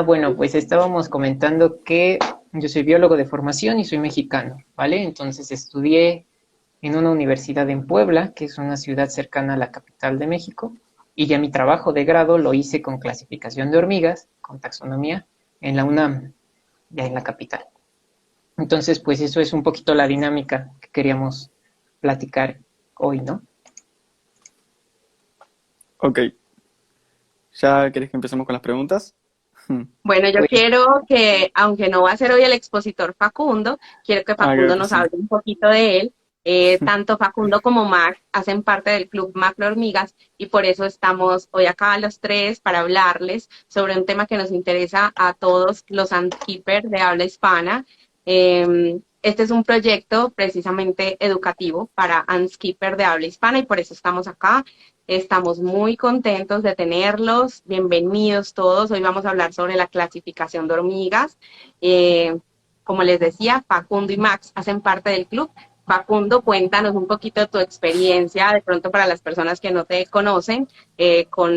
Bueno, pues estábamos comentando que yo soy biólogo de formación y soy mexicano, ¿vale? Entonces estudié en una universidad en Puebla, que es una ciudad cercana a la capital de México, y ya mi trabajo de grado lo hice con clasificación de hormigas, con taxonomía, en la UNAM, ya en la capital. Entonces, pues eso es un poquito la dinámica que queríamos platicar hoy, ¿no? Ok, ¿ya querés que empecemos con las preguntas? Bueno, yo Pues, quiero que, aunque no va a ser hoy el expositor Facundo, quiero que Creo Facundo que nos sí. hable un poquito de él. Tanto Facundo como Mac hacen parte del Club Macro Hormigas y por eso estamos hoy acá los tres para hablarles sobre un tema que nos interesa a todos los Antkeeper de habla hispana. Este es un proyecto precisamente educativo para Antkeeper de habla hispana y por eso estamos acá. Estamos muy contentos de tenerlos. Bienvenidos todos. Hoy vamos a hablar sobre la clasificación de hormigas. Eh, Como les decía, Facundo y Max hacen parte del club. Facundo, cuéntanos un poquito de tu experiencia, de pronto para las personas que no te conocen, con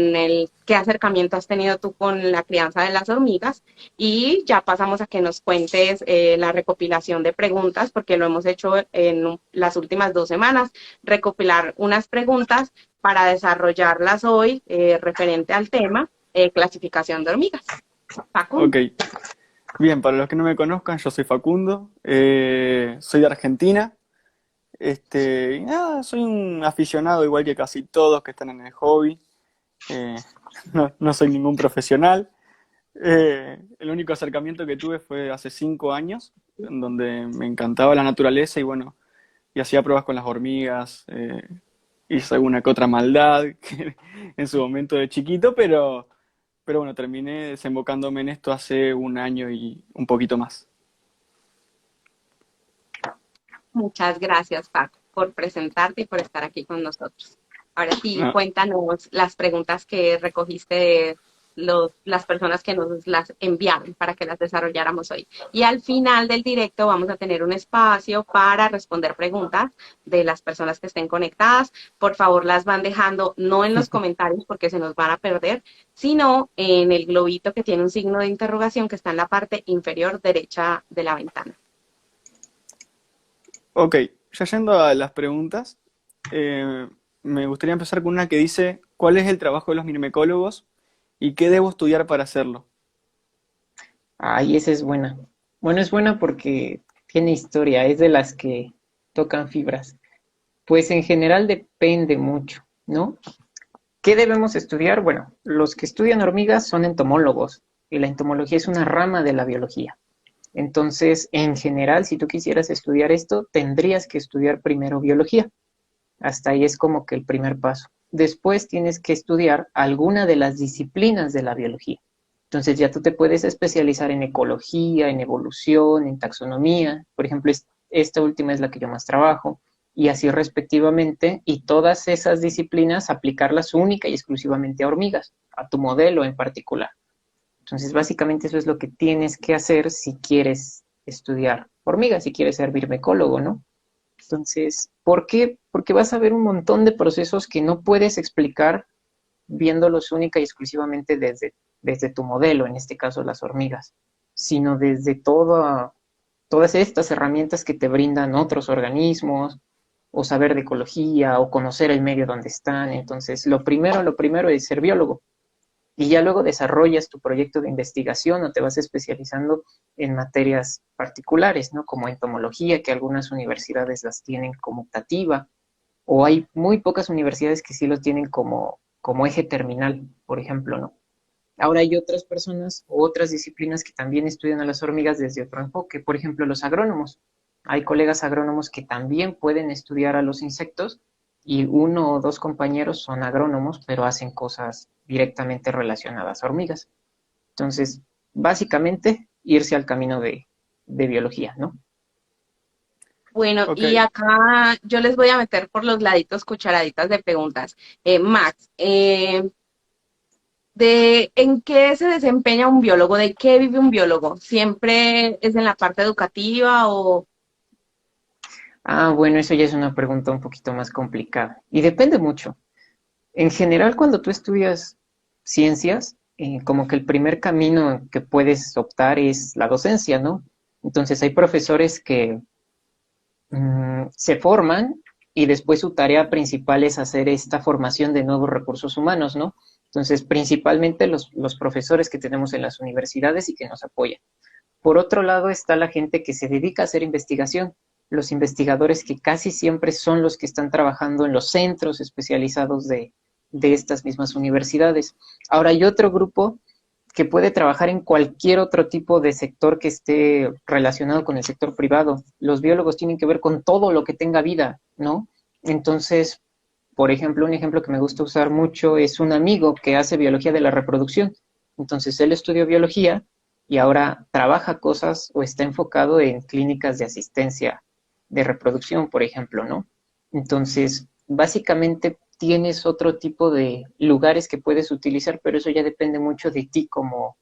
qué acercamiento has tenido tú con la crianza de las hormigas. Y ya pasamos a que nos cuentes la recopilación de preguntas, porque lo hemos hecho en las últimas 2 semanas, recopilar unas preguntas para desarrollarlas hoy referente al tema clasificación de hormigas. Ok, Facundo. bien, para los que no me conozcan, yo soy Facundo, soy de Argentina. Y nada, soy un aficionado igual que casi todos que están en el hobby. Eh, no soy ningún profesional. El único acercamiento que tuve fue hace 5 años, en donde me encantaba la naturaleza y bueno, y hacía pruebas con las hormigas. Hice alguna que otra maldad en su momento de chiquito, pero bueno, terminé desembocándome en esto hace un año y un poquito más. Muchas gracias, Paco, por presentarte y por estar aquí con nosotros. Ahora sí, Ah, cuéntanos las preguntas que recogiste de las personas que nos las enviaron para que las desarrolláramos hoy. Y al final del directo vamos a tener un espacio para responder preguntas de las personas que estén conectadas. Por favor, las van dejando no en los comentarios porque se nos van a perder, sino en el globito que tiene un signo de interrogación que está en la parte inferior derecha de la ventana. ok, ya yendo a las preguntas, eh, me gustaría empezar con una que dice, ¿cuál es el trabajo de los myrmecólogos y qué debo estudiar para hacerlo? esa es buena. Bueno, es buena porque tiene historia, es de las que tocan fibras. Pues en general depende mucho, ¿no? ¿Qué debemos estudiar? Bueno, los que estudian hormigas son entomólogos y la entomología es una rama de la biología. Entonces, en general, si tú quisieras estudiar esto, tendrías que estudiar primero biología. Hasta ahí es como que el primer paso. Después tienes que estudiar alguna de las disciplinas de la biología. Entonces ya tú te puedes especializar en ecología, en evolución, en taxonomía. Por ejemplo, esta última es la que yo más trabajo. Y así respectivamente, y todas esas disciplinas aplicarlas única y exclusivamente a hormigas, a tu modelo en particular. Entonces, básicamente eso es lo que tienes que hacer si quieres estudiar hormigas, si quieres ser birmecólogo, ¿no? Entonces, ¿por qué? Porque vas a ver un montón de procesos que no puedes explicar viéndolos única y exclusivamente desde tu modelo, en este caso las hormigas, sino desde todas estas herramientas que te brindan otros organismos, o saber de ecología, o conocer el medio donde están. Entonces, lo primero es ser biólogo. Y ya luego desarrollas tu proyecto de investigación o te vas especializando en materias particulares, ¿no? Como entomología, que algunas universidades las tienen como optativa, o hay muy pocas universidades que sí lo tienen como eje terminal, por ejemplo, ¿no? Ahora hay otras personas o otras disciplinas que también estudian a las hormigas desde otro enfoque, por ejemplo, los agrónomos. Hay colegas agrónomos que también pueden estudiar a los insectos y uno o dos compañeros son agrónomos, pero hacen cosas directamente relacionadas a hormigas. Entonces, básicamente, irse al camino de biología, ¿no? Bueno, Ok, y acá yo les voy a meter por los laditos cucharaditas de preguntas. Max, ¿en qué se desempeña un biólogo? ¿De qué vive un biólogo? ¿Siempre es en la parte educativa o Bueno, eso ya es una pregunta un poquito más complicada y depende mucho. En general, cuando tú estudias ciencias, como que el primer camino que puedes optar es la docencia, ¿no? Entonces hay profesores que se forman y después su tarea principal es hacer esta formación de nuevos recursos humanos, ¿no? Entonces, principalmente los profesores que tenemos en las universidades y que nos apoyan. Por otro lado está la gente que se dedica a hacer investigación, los investigadores que casi siempre son los que están trabajando en los centros especializados de estas mismas universidades. Ahora hay otro grupo que puede trabajar en cualquier otro tipo de sector que esté relacionado con el sector privado. Los biólogos tienen que ver con todo lo que tenga vida, ¿no? Entonces, por ejemplo, un ejemplo que me gusta usar mucho es un amigo que hace biología de la reproducción. Entonces, él estudió biología y ahora trabaja cosas o está enfocado en clínicas de asistencia de reproducción, por ejemplo, ¿no? Entonces, básicamente tienes otro tipo de lugares que puedes utilizar, pero eso ya depende mucho de ti como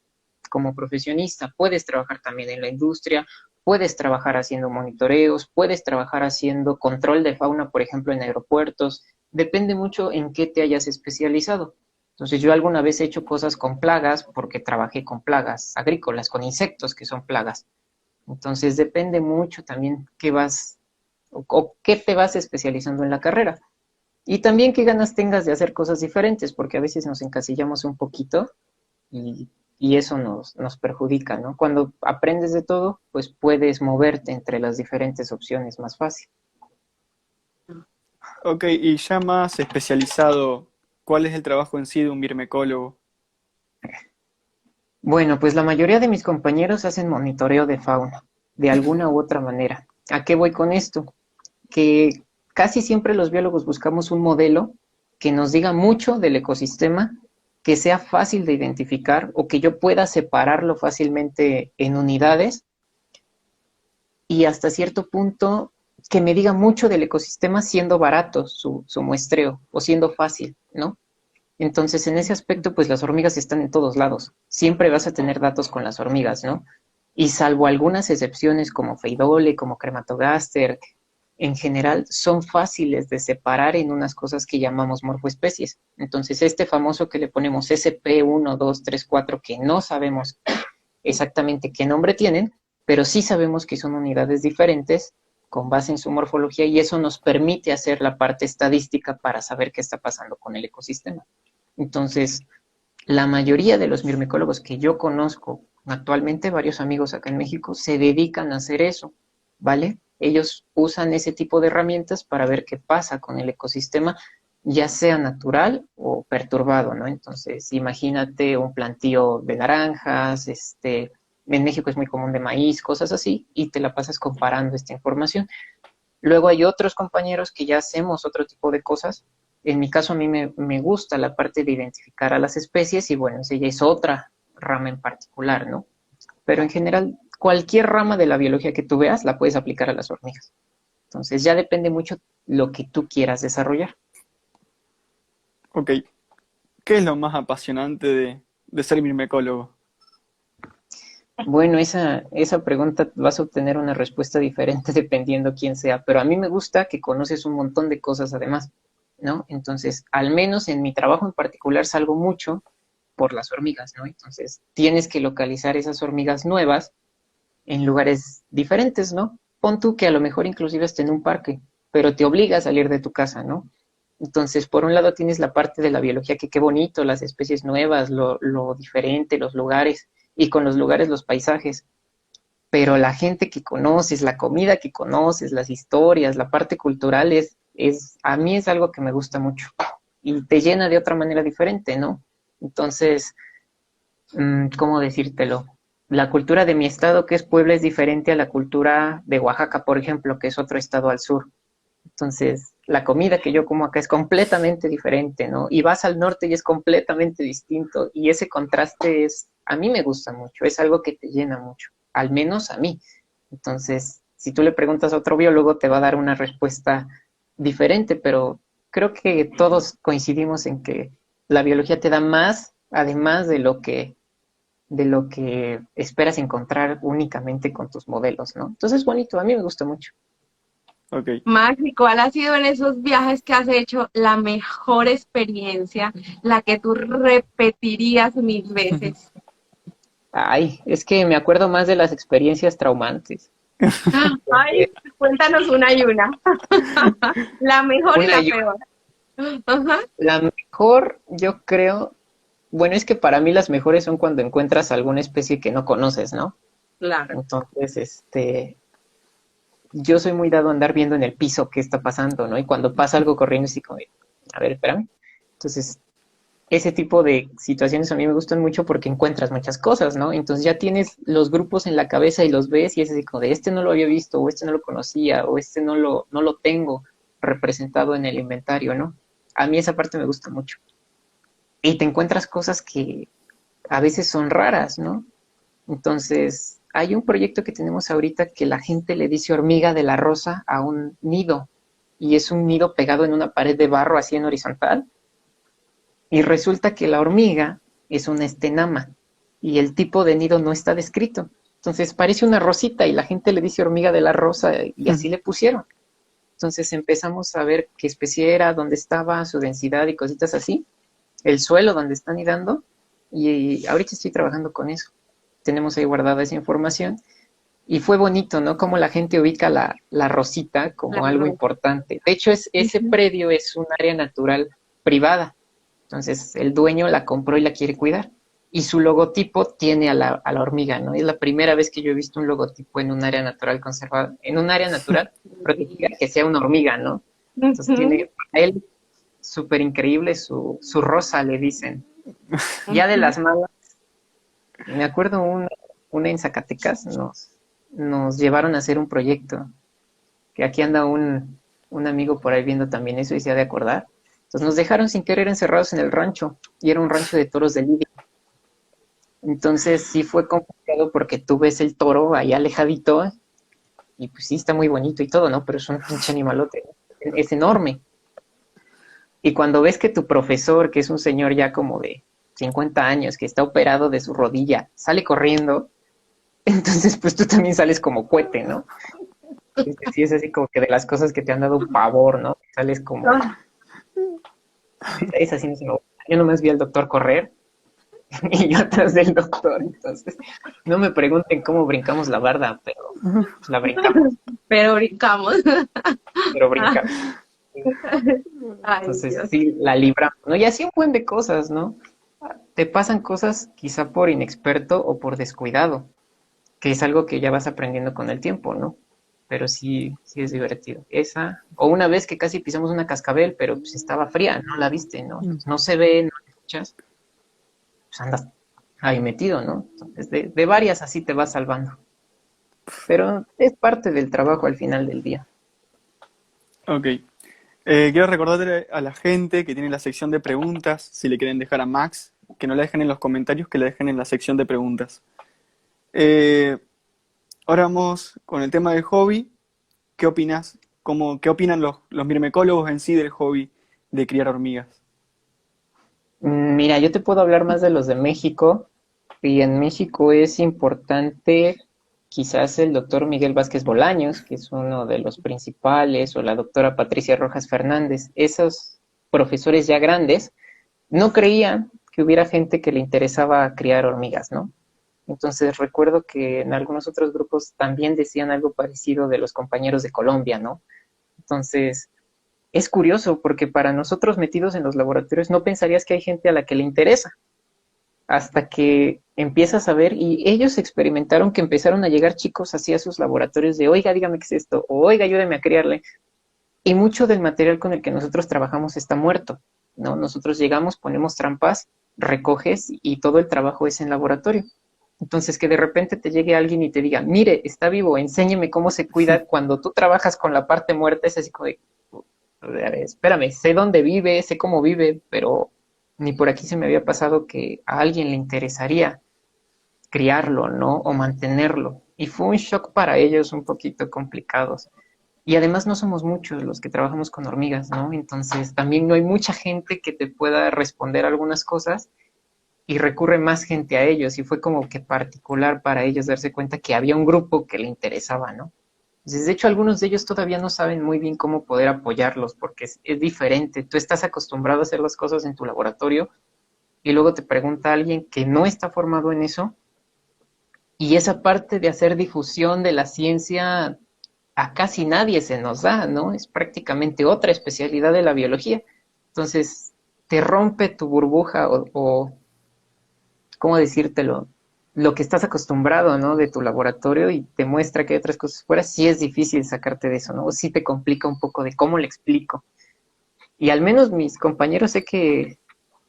profesionista. Puedes trabajar también en la industria, puedes trabajar haciendo monitoreos, puedes trabajar haciendo control de fauna, por ejemplo, en aeropuertos. Depende mucho en qué te hayas especializado. Entonces, yo alguna vez he hecho cosas con plagas porque trabajé con plagas agrícolas, con insectos que son plagas. Entonces, depende mucho también qué vas o qué te vas especializando en la carrera. Y también qué ganas tengas de hacer cosas diferentes, porque a veces nos encasillamos un poquito y, y eso nos perjudica, ¿no? Cuando aprendes de todo, pues puedes moverte entre las diferentes opciones más fácil. Ok, y ya más especializado, ¿cuál es el trabajo en sí de un mirmecólogo? Bueno, pues la mayoría de mis compañeros hacen monitoreo de fauna, de alguna u otra manera. ¿A qué voy con esto? Que casi siempre los biólogos buscamos un modelo que nos diga mucho del ecosistema, que sea fácil de identificar o que yo pueda separarlo fácilmente en unidades y hasta cierto punto que me diga mucho del ecosistema siendo barato su muestreo o siendo fácil, ¿no? Entonces, en ese aspecto, pues las hormigas están en todos lados. Siempre vas a tener datos con las hormigas, ¿no? Y salvo algunas excepciones como Feidole, como Crematogaster, en general son fáciles de separar en unas cosas que llamamos morfoespecies. Entonces, este famoso que le ponemos SP1, 2, 3, 4, que no sabemos exactamente qué nombre tienen, pero sí sabemos que son unidades diferentes con base en su morfología y eso nos permite hacer la parte estadística para saber qué está pasando con el ecosistema. Entonces, la mayoría de los mirmicólogos que yo conozco actualmente, varios amigos acá en México, se dedican a hacer eso, ¿vale? Ellos usan ese tipo de herramientas para ver qué pasa con el ecosistema, ya sea natural o perturbado, ¿no? Entonces, imagínate un plantío de naranjas, en México es muy común de maíz, cosas así, y te la pasas comparando esta información. Luego hay otros compañeros que ya hacemos otro tipo de cosas. En mi caso, a mí me gusta la parte de identificar a las especies y bueno, esa ya es otra rama en particular, ¿no? Pero en general, cualquier rama de la biología que tú veas la puedes aplicar a las hormigas. Entonces ya depende mucho lo que tú quieras desarrollar. Ok, ¿qué es lo más apasionante de ser mirmecólogo? Bueno, esa pregunta vas a obtener una respuesta diferente dependiendo quién sea, pero a mí me gusta que conoces un montón de cosas además, ¿no? Entonces, al menos en mi trabajo en particular salgo mucho por las hormigas, ¿no? Entonces, tienes que localizar esas hormigas nuevas en lugares diferentes, ¿no? Pon tú que a lo mejor inclusive esté en un parque, pero te obliga a salir de tu casa, ¿no? Entonces, por un lado tienes la parte de la biología, que qué bonito, las especies nuevas, lo diferente, los lugares, y con los lugares los paisajes, pero la gente que conoces, la comida que conoces, las historias, la parte cultural a mí es algo que me gusta mucho y te llena de otra manera diferente, ¿no? Entonces, ¿cómo decírtelo? La cultura de mi estado, que es Puebla, es diferente a la cultura de Oaxaca, por ejemplo, que es otro estado al sur. Entonces, la comida que yo como acá es completamente diferente, ¿no? Y vas al norte y es completamente distinto. Y ese contraste a mí me gusta mucho, es algo que te llena mucho, al menos a mí. Entonces, si tú le preguntas a otro biólogo, te va a dar una respuesta diferente, pero creo que todos coincidimos en que la biología te da más, además de lo que esperas encontrar únicamente con tus modelos, ¿no? Entonces, es bonito, a mí me gusta mucho. Ok. Max, ¿y cuál ha sido en esos viajes que has hecho la mejor experiencia, la que tú repetirías mil veces? Ay, es que me acuerdo más de las experiencias traumantes. Ay, cuéntanos una y una. La mejor y Una la y peor. Ajá, La mejor, yo creo, bueno, es que para mí las mejores son cuando encuentras alguna especie que no conoces, ¿no? claro. Entonces, yo soy muy dado a andar viendo en el piso qué está pasando, ¿no? Y cuando pasa algo corriendo, así como, a ver, espérame. Entonces, ese tipo de situaciones a mí me gustan mucho porque encuentras muchas cosas, ¿no? Entonces ya tienes los grupos en la cabeza y los ves y es así como de este no lo había visto, o este no lo conocía, o este no lo tengo representado en el inventario, ¿no? A mí esa parte me gusta mucho. Y te encuentras cosas que a veces son raras, ¿no? Entonces, hay un proyecto que tenemos ahorita que la gente le dice hormiga de la rosa a un nido, y es un nido pegado en una pared de barro así en horizontal, y resulta que la hormiga es una estenama, y el tipo de nido no está descrito. Entonces parece una rosita y la gente le dice hormiga de la rosa y así le pusieron. Entonces empezamos a ver qué especie era, dónde estaba, su densidad y cositas así, el suelo donde están nidando, y ahorita estoy trabajando con eso. Tenemos ahí guardada esa información y fue bonito, ¿no? Como la gente ubica la rosita La como algo rosa. importante. De hecho, ese Ujú. predio es un área natural privada, entonces el dueño la compró y la quiere cuidar. Y su logotipo tiene a la hormiga, ¿no? Es la primera vez que yo he visto un logotipo en un área natural conservada, en un área natural protegida que sea una hormiga, ¿no? Entonces Ujú, tiene a él súper increíble su rosa, le dicen. Ya de ujú. las malas, me acuerdo una en Zacatecas, nos llevaron a hacer un proyecto, que aquí anda un amigo por ahí viendo también eso y se ha de acordar. Entonces nos dejaron sin querer encerrados en el rancho, y era un rancho de toros de lidia. Entonces sí fue complicado porque tú ves el toro ahí alejadito, y pues sí está muy bonito y todo, ¿no? Pero es un pinche animalote, es enorme. Y cuando ves que tu profesor, que es un señor ya como de 50 años, que está operado de su rodilla, sale corriendo, entonces pues tú también sales como cohete, ¿no? Sí, es así como que de las cosas que te han dado un pavor, ¿no? Sales como, Ah, es así, no se me va. Yo nomás vi al doctor correr y yo atrás del doctor, entonces no me pregunten cómo brincamos la barda, pero pues, la brincamos, pero brincamos. pero Ah, brincamos. ay, Entonces Dios. sí, la libramos, ¿no? Y así un buen de cosas, ¿no? Te pasan cosas quizá por inexperto o por descuidado, que es algo que ya vas aprendiendo con el tiempo, ¿no? Pero sí, sí es divertido. Esa, o una vez que casi pisamos una cascabel, pero pues estaba fría, no la viste, ¿no? Entonces, no se ve, no la escuchas, pues andas ahí metido, ¿no? Entonces, de varias así te vas salvando. Pero es parte del trabajo al final del día. Ok. Quiero recordarle a la gente que tiene la sección de preguntas, si le quieren dejar a Max, que no la dejen en los comentarios, que la dejen en la sección de preguntas. Eh, Ahora vamos con el tema del hobby. ¿Qué opinas? ¿Qué opinan los mirmecólogos en sí del hobby de criar hormigas? Mira, yo te puedo hablar más de los de México, y en México es importante quizás el doctor Miguel Vázquez Bolaños, que es uno de los principales, o la doctora Patricia Rojas Fernández. Esos profesores ya grandes no creían que hubiera gente que le interesaba criar hormigas, ¿no? Entonces recuerdo que en algunos otros grupos también decían algo parecido de los compañeros de Colombia, ¿no? Entonces, es curioso porque para nosotros metidos en los laboratorios no pensarías que hay gente a la que le interesa, hasta que empiezas a ver y ellos experimentaron que empezaron a llegar chicos así a sus laboratorios de, oiga, dígame qué es esto, o oiga, ayúdeme a criarle. Y mucho del material con el que nosotros trabajamos está muerto, ¿no? Nosotros llegamos, ponemos trampas, recoges y todo el trabajo es en laboratorio. Entonces, que de repente te llegue alguien y te diga, mire, está vivo, enséñeme cómo se cuida cuando tú trabajas con la parte muerta, es así como de, a ver, espérame, sé dónde vive, sé cómo vive, pero ni por aquí se me había pasado que a alguien le interesaría criarlo, ¿no? O mantenerlo. Y fue un shock para ellos un poquito complicados. Y además no somos muchos los que trabajamos con hormigas, ¿no? Entonces también no hay mucha gente que te pueda responder algunas cosas y recurre más gente a ellos. Y fue como que particular para ellos darse cuenta que había un grupo que le interesaba, ¿no? De hecho, algunos de ellos todavía no saben muy bien cómo poder apoyarlos porque es diferente. Tú estás acostumbrado a hacer las cosas en tu laboratorio y luego te pregunta alguien que no está formado en eso y esa parte de hacer difusión de la ciencia a casi nadie se nos da, ¿no? Es prácticamente otra especialidad de la biología. Entonces, te rompe tu burbuja o ¿cómo decírtelo? Lo que estás acostumbrado, ¿no? De tu laboratorio y te muestra que hay otras cosas fuera, sí es difícil sacarte de eso, ¿no? Sí te complica un poco de cómo le explico. Y al menos mis compañeros sé que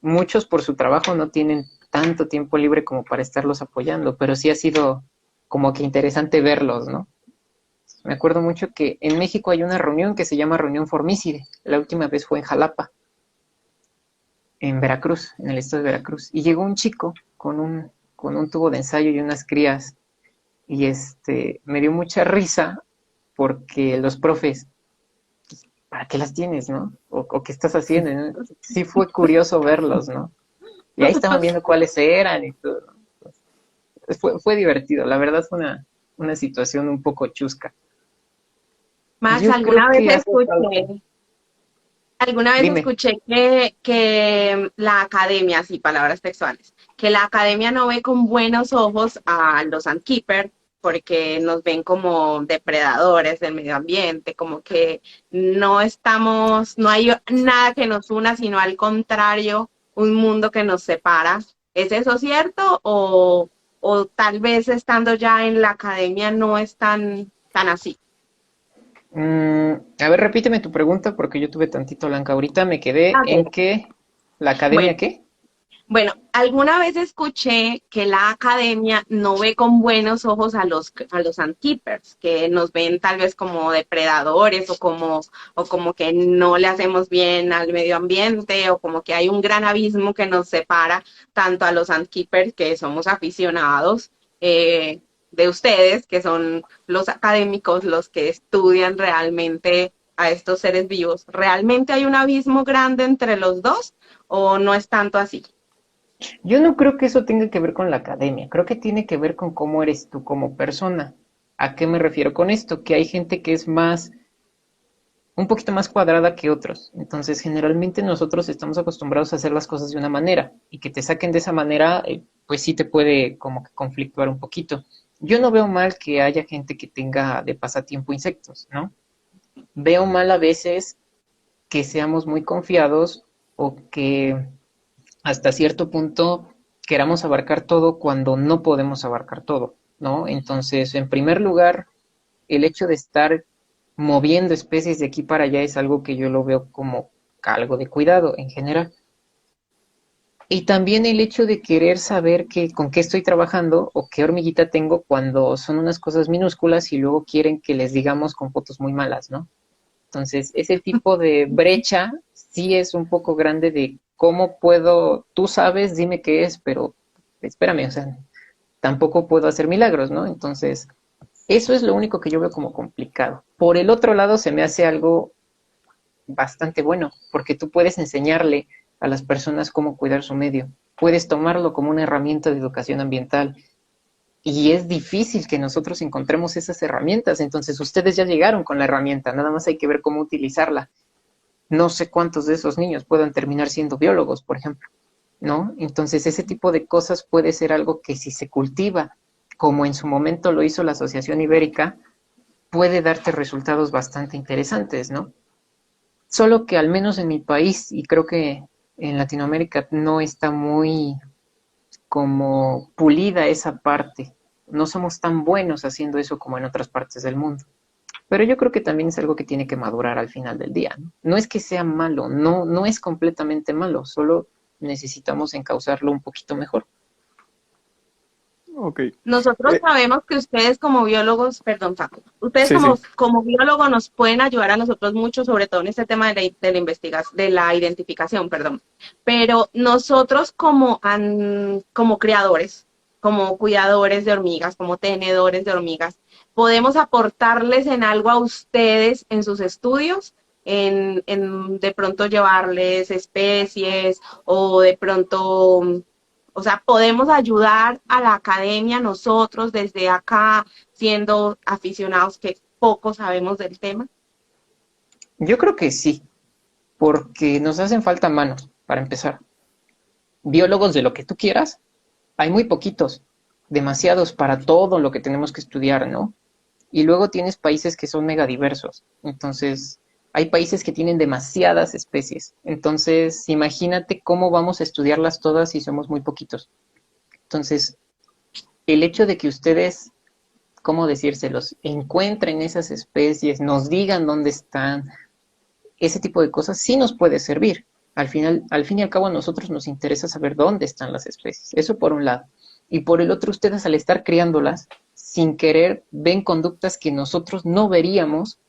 muchos por su trabajo no tienen tanto tiempo libre como para estarlos apoyando, pero sí ha sido como que interesante verlos, ¿no? Me acuerdo mucho que en México hay una reunión que se llama Reunión Formicide. La última vez fue en Jalapa, en Veracruz, en el estado de Veracruz. Y llegó un chico con un tubo de ensayo y unas crías. Y me dio mucha risa porque los profes, ¿para qué las tienes, no? O qué estás haciendo, ¿no? Sí fue curioso verlos, ¿no? Y ahí estaban viendo cuáles eran y todo, ¿no? Fue divertido, la verdad fue una situación un poco chusca. Max, Yo creo que hace falta. alguna vez Dime. escuché que la academia, sí, palabras textuales, que la academia no ve con buenos ojos a los Keeper porque nos ven como depredadores del medio ambiente, como que no estamos, no hay nada que nos una, sino al contrario, un mundo que nos separa. ¿Es eso cierto? O tal vez estando ya en la academia no es tan así? A ver, repíteme tu pregunta porque yo tuve tantito blanca. Ahorita me quedé en Ok. que la academia, Bueno, ¿qué? Bueno, alguna vez escuché que la academia no ve con buenos ojos a los Keepers, que nos ven tal vez como depredadores o como que no le hacemos bien al medio ambiente o como que hay un gran abismo que nos separa tanto a los Keepers, que somos aficionados, de ustedes, que son los académicos, los que estudian realmente a estos seres vivos. ¿Realmente hay un abismo grande entre los dos o no es tanto así? Yo no creo que eso tenga que ver con la academia, creo que tiene que ver con cómo eres tú como persona. ¿A qué me refiero con esto? Que hay gente que es un poquito más cuadrada que otros. Entonces, generalmente nosotros estamos acostumbrados a hacer las cosas de una manera y que te saquen de esa manera, pues sí te puede como que conflictuar un poquito. Yo no veo mal que haya gente que tenga de pasatiempo insectos, ¿no? Veo mal a veces que seamos muy confiados o que hasta cierto punto queramos abarcar todo cuando no podemos abarcar todo, ¿no? Entonces, en primer lugar, el hecho de estar moviendo especies de aquí para allá es algo que yo lo veo como algo de cuidado en general. Y también el hecho de querer saber con qué estoy trabajando o qué hormiguita tengo cuando son unas cosas minúsculas y luego quieren que les digamos con fotos muy malas, ¿no? Entonces, ese tipo de brecha sí es un poco grande de cómo puedo, tú sabes, dime qué es, pero espérame, o sea, tampoco puedo hacer milagros, ¿no? Entonces, eso es lo único que yo veo como complicado. Por el otro lado, se me hace algo bastante bueno, porque tú puedes enseñarle a las personas cómo cuidar su medio. Puedes tomarlo como una herramienta de educación ambiental. Y es difícil que nosotros encontremos esas herramientas. Entonces, ustedes ya llegaron con la herramienta, nada más hay que ver cómo utilizarla. No sé cuántos de esos niños puedan terminar siendo biólogos, por ejemplo, ¿no? Entonces, ese tipo de cosas puede ser algo que si se cultiva, como en su momento lo hizo la Asociación Ibérica, puede darte resultados bastante interesantes, ¿no? Solo que al menos en mi país, y creo que en Latinoamérica no está muy como pulida esa parte. No somos tan buenos haciendo eso como en otras partes del mundo. Pero yo creo que también es algo que tiene que madurar al final del día, ¿no? No es que sea malo, no es completamente malo, solo necesitamos encauzarlo un poquito mejor. Ok. Nosotros sabemos que ustedes como biólogos, perdón, Facu, ustedes Sí, sí. como biólogos nos pueden ayudar a nosotros mucho, sobre todo en este tema de la investigación, de la identificación, perdón. Pero nosotros como criadores, como cuidadores de hormigas, como tenedores de hormigas, podemos aportarles en algo a ustedes en sus estudios, en de pronto llevarles especies o de pronto, o sea, podemos ayudar a la academia nosotros desde acá, siendo aficionados, poco sabemos del tema? Yo creo que sí, porque nos hacen falta manos, para empezar. Biólogos de lo que tú quieras, hay muy poquitos, demasiados para todo lo que tenemos que estudiar, ¿no? Y luego tienes países que son megadiversos. Entonces, hay países que tienen demasiadas especies. Entonces, imagínate cómo vamos a estudiarlas todas si somos muy poquitos. Entonces, el hecho de que ustedes, ¿cómo decírselos? Encuentren esas especies, nos digan dónde están, ese tipo de cosas sí nos puede servir. Al final, al fin y al cabo, a nosotros nos interesa saber dónde están las especies. Eso por un lado. Y por el otro, ustedes al estar criándolas, sin querer, ven conductas que nosotros no veríamos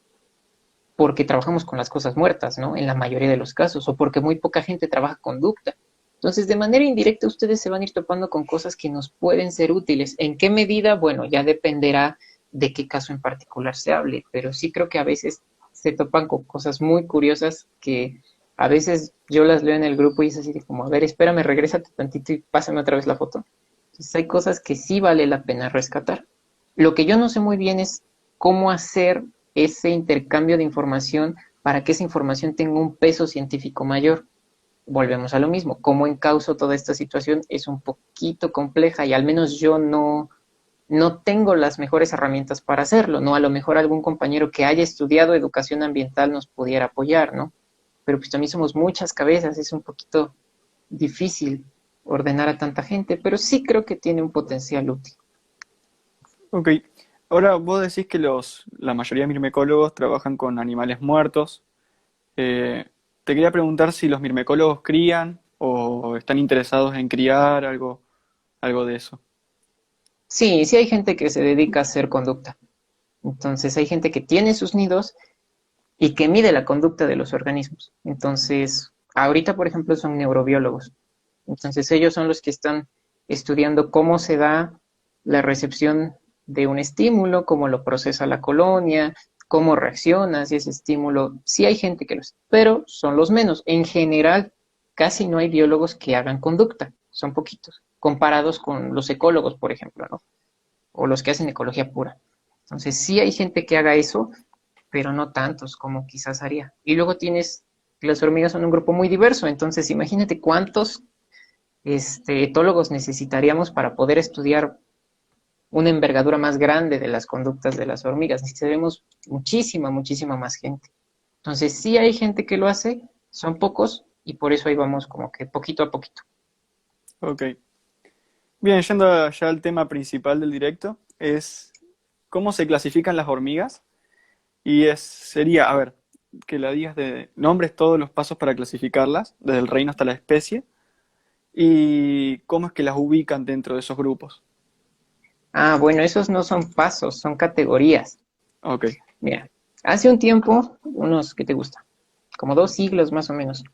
porque trabajamos con las cosas muertas, ¿no? En la mayoría de los casos, o porque muy poca gente trabaja conducta. Entonces, de manera indirecta, ustedes se van a ir topando con cosas que nos pueden ser útiles. ¿En qué medida? Bueno, ya dependerá de qué caso en particular se hable, pero sí creo que a veces se topan con cosas muy curiosas que a veces yo las leo en el grupo y es así de como, a ver, espérame, regrésate tantito y pásame otra vez la foto. Entonces, hay cosas que sí vale la pena rescatar. Lo que yo no sé muy bien es cómo hacer ese intercambio de información para que esa información tenga un peso científico mayor. Volvemos a lo mismo, cómo encauzo toda esta situación es un poquito compleja y al menos yo no tengo las mejores herramientas para hacerlo, ¿no? A lo mejor algún compañero que haya estudiado educación ambiental nos pudiera apoyar, ¿no? Pero pues también somos muchas cabezas, es un poquito difícil ordenar a tanta gente, pero sí creo que tiene un potencial útil. Ok, ahora vos decís que la mayoría de mirmecólogos trabajan con animales muertos. Te quería preguntar si los mirmecólogos crían o están interesados en criar algo de eso. Sí, sí hay gente que se dedica a hacer conducta. Entonces hay gente que tiene sus nidos y que mide la conducta de los organismos. Entonces, ahorita, por ejemplo, son neurobiólogos. Entonces, ellos son los que están estudiando cómo se da la recepción de un estímulo, cómo lo procesa la colonia, cómo reacciona hacia ese estímulo. Sí hay gente que lo hace, pero son los menos. En general, casi no hay biólogos que hagan conducta, son poquitos, comparados con los ecólogos, por ejemplo, ¿no? O los que hacen ecología pura. Entonces, sí hay gente que haga eso, pero no tantos como quizás haría. Y luego tienes, las hormigas son un grupo muy diverso, entonces imagínate cuántos etólogos necesitaríamos para poder estudiar una envergadura más grande de las conductas de las hormigas. Necesitaremos muchísima, muchísima más gente. Entonces, sí hay gente que lo hace, son pocos, y por eso ahí vamos como que poquito a poquito. Ok. Bien, yendo ya al tema principal del directo, es cómo se clasifican las hormigas. Sería, a ver, que la digas de nombres todos los pasos para clasificarlas, desde el reino hasta la especie, y cómo es que las ubican dentro de esos grupos. Ah, bueno, esos no son pasos, son categorías. Ok. Mira, hace un tiempo, unos, ¿qué te gusta? Como 2 siglos más o menos.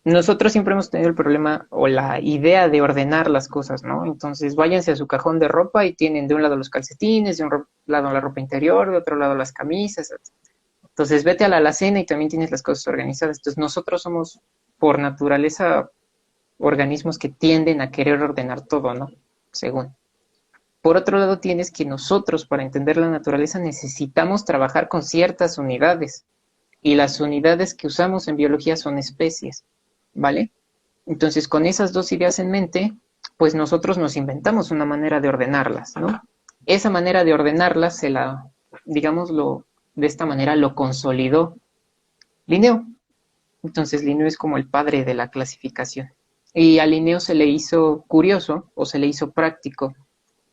Nosotros siempre hemos tenido el problema o la idea de ordenar las cosas, ¿no? Entonces, váyanse a su cajón de ropa y tienen de un lado los calcetines, de un lado la ropa interior, de otro lado las camisas. Entonces, vete a la alacena y también tienes las cosas organizadas. Entonces, nosotros somos, por naturaleza, organismos que tienden a querer ordenar todo, ¿no? Según. Por otro lado, tienes que nosotros, para entender la naturaleza, necesitamos trabajar con ciertas unidades. Y las unidades que usamos en biología son especies, ¿vale? Entonces, con esas dos ideas en mente, pues nosotros nos inventamos una manera de ordenarlas, ¿no? Esa manera de ordenarlas digámoslo de esta manera, lo consolidó Linneo. Entonces, Linneo es como el padre de la clasificación. Y a Linneo se le hizo curioso o se le hizo práctico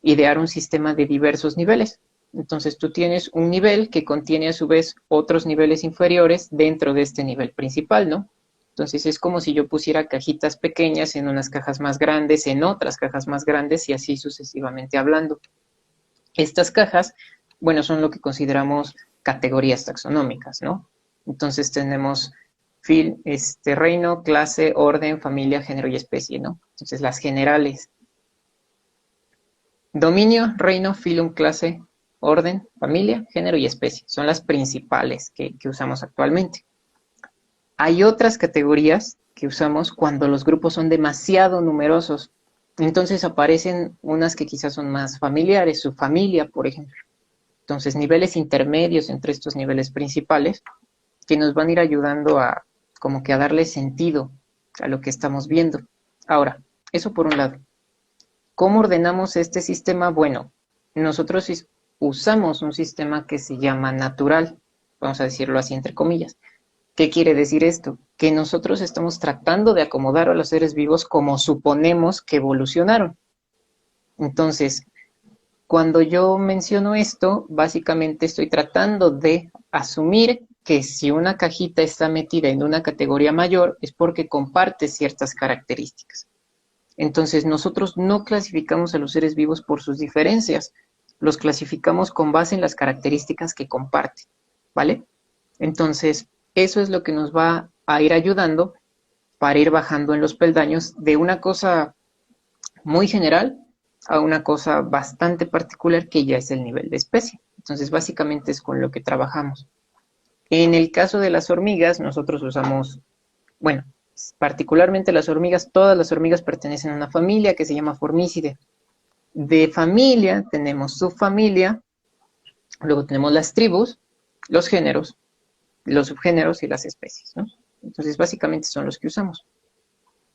idear un sistema de diversos niveles. Entonces tú tienes un nivel que contiene a su vez otros niveles inferiores dentro de este nivel principal, ¿no? Entonces es como si yo pusiera cajitas pequeñas en unas cajas más grandes, en otras cajas más grandes y así sucesivamente hablando. Estas cajas, bueno, son lo que consideramos categorías taxonómicas, ¿no? Entonces tenemos reino, clase, orden, familia, género y especie, ¿no? Entonces las generales. Dominio, reino, filum, clase, orden, familia, género y especie. Son las principales que usamos actualmente. Hay otras categorías que usamos cuando los grupos son demasiado numerosos. Entonces aparecen unas que quizás son más familiares, su familia, por ejemplo. Entonces, niveles intermedios entre estos niveles principales que nos van a ir ayudando a como que a darle sentido a lo que estamos viendo. Ahora, eso por un lado. ¿Cómo ordenamos este sistema? Bueno, nosotros usamos un sistema que se llama natural, vamos a decirlo así entre comillas. ¿Qué quiere decir esto? Que nosotros estamos tratando de acomodar a los seres vivos como suponemos que evolucionaron. Entonces, cuando yo menciono esto, básicamente estoy tratando de asumir que si una cajita está metida en una categoría mayor es porque comparte ciertas características. Entonces, nosotros no clasificamos a los seres vivos por sus diferencias, los clasificamos con base en las características que comparten, ¿vale? Entonces, eso es lo que nos va a ir ayudando para ir bajando en los peldaños de una cosa muy general a una cosa bastante particular que ya es el nivel de especie. Entonces, básicamente es con lo que trabajamos. En el caso de las hormigas, nosotros usamos, bueno, particularmente las hormigas, todas las hormigas pertenecen a una familia que se llama Formicidae. De familia tenemos subfamilia, luego tenemos las tribus, los géneros, los subgéneros y las especies, ¿no? Entonces, básicamente son los que usamos.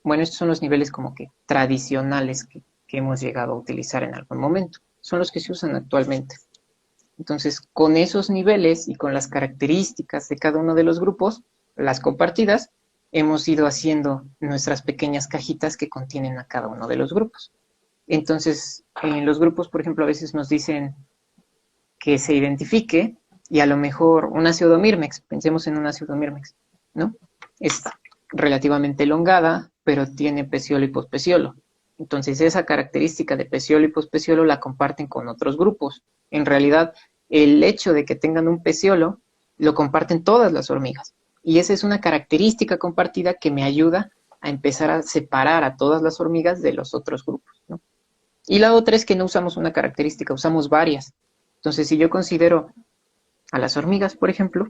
Bueno, estos son los niveles como que tradicionales que hemos llegado a utilizar en algún momento. Son los que se usan actualmente. Entonces, con esos niveles y con las características de cada uno de los grupos, las compartidas, hemos ido haciendo nuestras pequeñas cajitas que contienen a cada uno de los grupos. Entonces, en los grupos, por ejemplo, a veces nos dicen que se identifique y a lo mejor una pseudomyrmex, pensemos en una pseudomyrmex, ¿no? Es relativamente elongada, pero tiene peciolo y pospeciolo. Entonces, esa característica de peciolo y pospeciolo la comparten con otros grupos. En realidad, el hecho de que tengan un peciolo lo comparten todas las hormigas. Y esa es una característica compartida que me ayuda a empezar a separar a todas las hormigas de los otros grupos, ¿no? Y la otra es que no usamos una característica, usamos varias. Entonces, si yo considero a las hormigas, por ejemplo,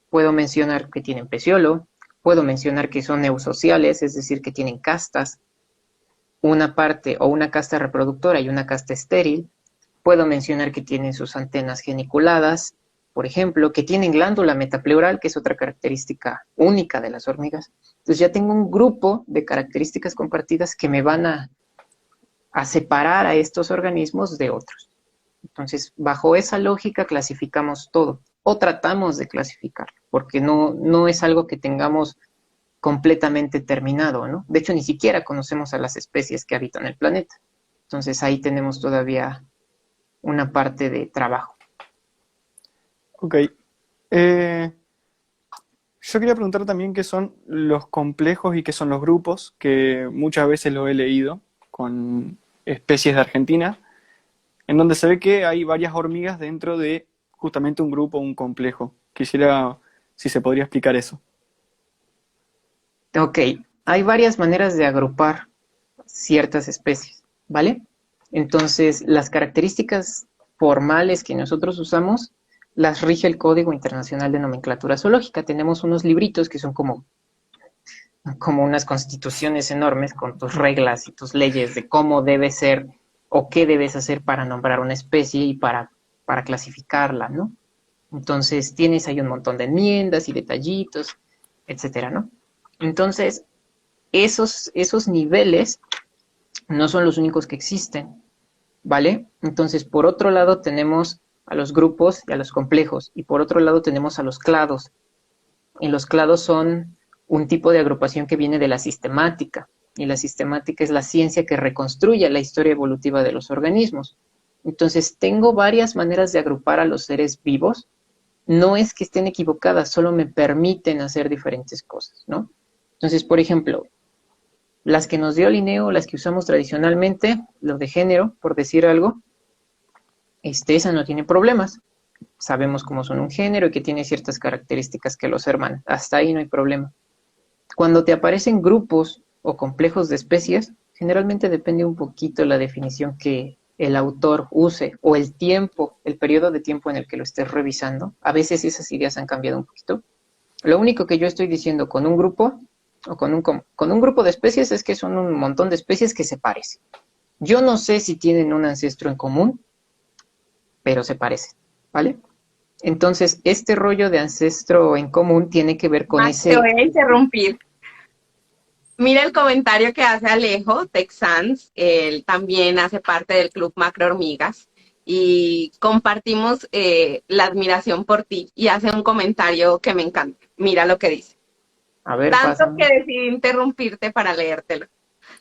puedo mencionar que tienen peciolo, puedo mencionar que son eusociales, es decir, que tienen castas, una parte o una casta reproductora y una casta estéril. Puedo mencionar que tienen sus antenas geniculadas, por ejemplo, que tienen glándula metapleural, que es otra característica única de las hormigas. Entonces ya tengo un grupo de características compartidas que me van a separar a estos organismos de otros. Entonces, bajo esa lógica clasificamos todo, o tratamos de clasificar, porque no es algo que tengamos completamente terminado, ¿no? De hecho, ni siquiera conocemos a las especies que habitan el planeta. Entonces, ahí tenemos todavía una parte de trabajo. Ok. Yo quería preguntar también qué son los complejos y qué son los grupos, que muchas veces lo he leído con especies de Argentina, en donde se ve que hay varias hormigas dentro de justamente un grupo, un complejo. Quisiera si se podría explicar eso. Ok, hay varias maneras de agrupar ciertas especies, ¿vale? Entonces, las características formales que nosotros usamos las rige el Código Internacional de Nomenclatura Zoológica. Tenemos unos libritos que son como unas constituciones enormes con tus reglas y tus leyes de cómo debe ser o qué debes hacer para nombrar una especie y para clasificarla, ¿no? Entonces, tienes ahí un montón de enmiendas y detallitos, etcétera, ¿no? Entonces, esos niveles no son los únicos que existen, ¿vale? Entonces, por otro lado tenemos a los grupos y a los complejos, y por otro lado tenemos a los clados. Y los clados son un tipo de agrupación que viene de la sistemática, y la sistemática es la ciencia que reconstruye la historia evolutiva de los organismos. Entonces, tengo varias maneras de agrupar a los seres vivos. No es que estén equivocadas, solo me permiten hacer diferentes cosas, ¿no? Entonces, por ejemplo, las que nos dio Linneo, las que usamos tradicionalmente, lo de género, por decir algo, esa no tiene problemas. Sabemos cómo son un género y que tiene ciertas características que los hermanan. Hasta ahí no hay problema. Cuando te aparecen grupos o complejos de especies, generalmente depende un poquito la definición que el autor use o el tiempo, el periodo de tiempo en el que lo estés revisando. A veces esas ideas han cambiado un poquito. Lo único que yo estoy diciendo con un grupo o con un grupo de especies es que son un montón de especies que se parecen. Yo no sé si tienen un ancestro en común, pero se parecen. ¿vale? Entonces, este rollo de ancestro en común tiene que ver con Max, te ese... voy a interrumpir. Mira el comentario que hace Alejo Texans, él también hace parte del Club Macro Hormigas y compartimos la admiración por ti y hace un comentario que me encanta. Mira lo que dice. A ver, Tanto pásame. que decidí interrumpirte para leértelo.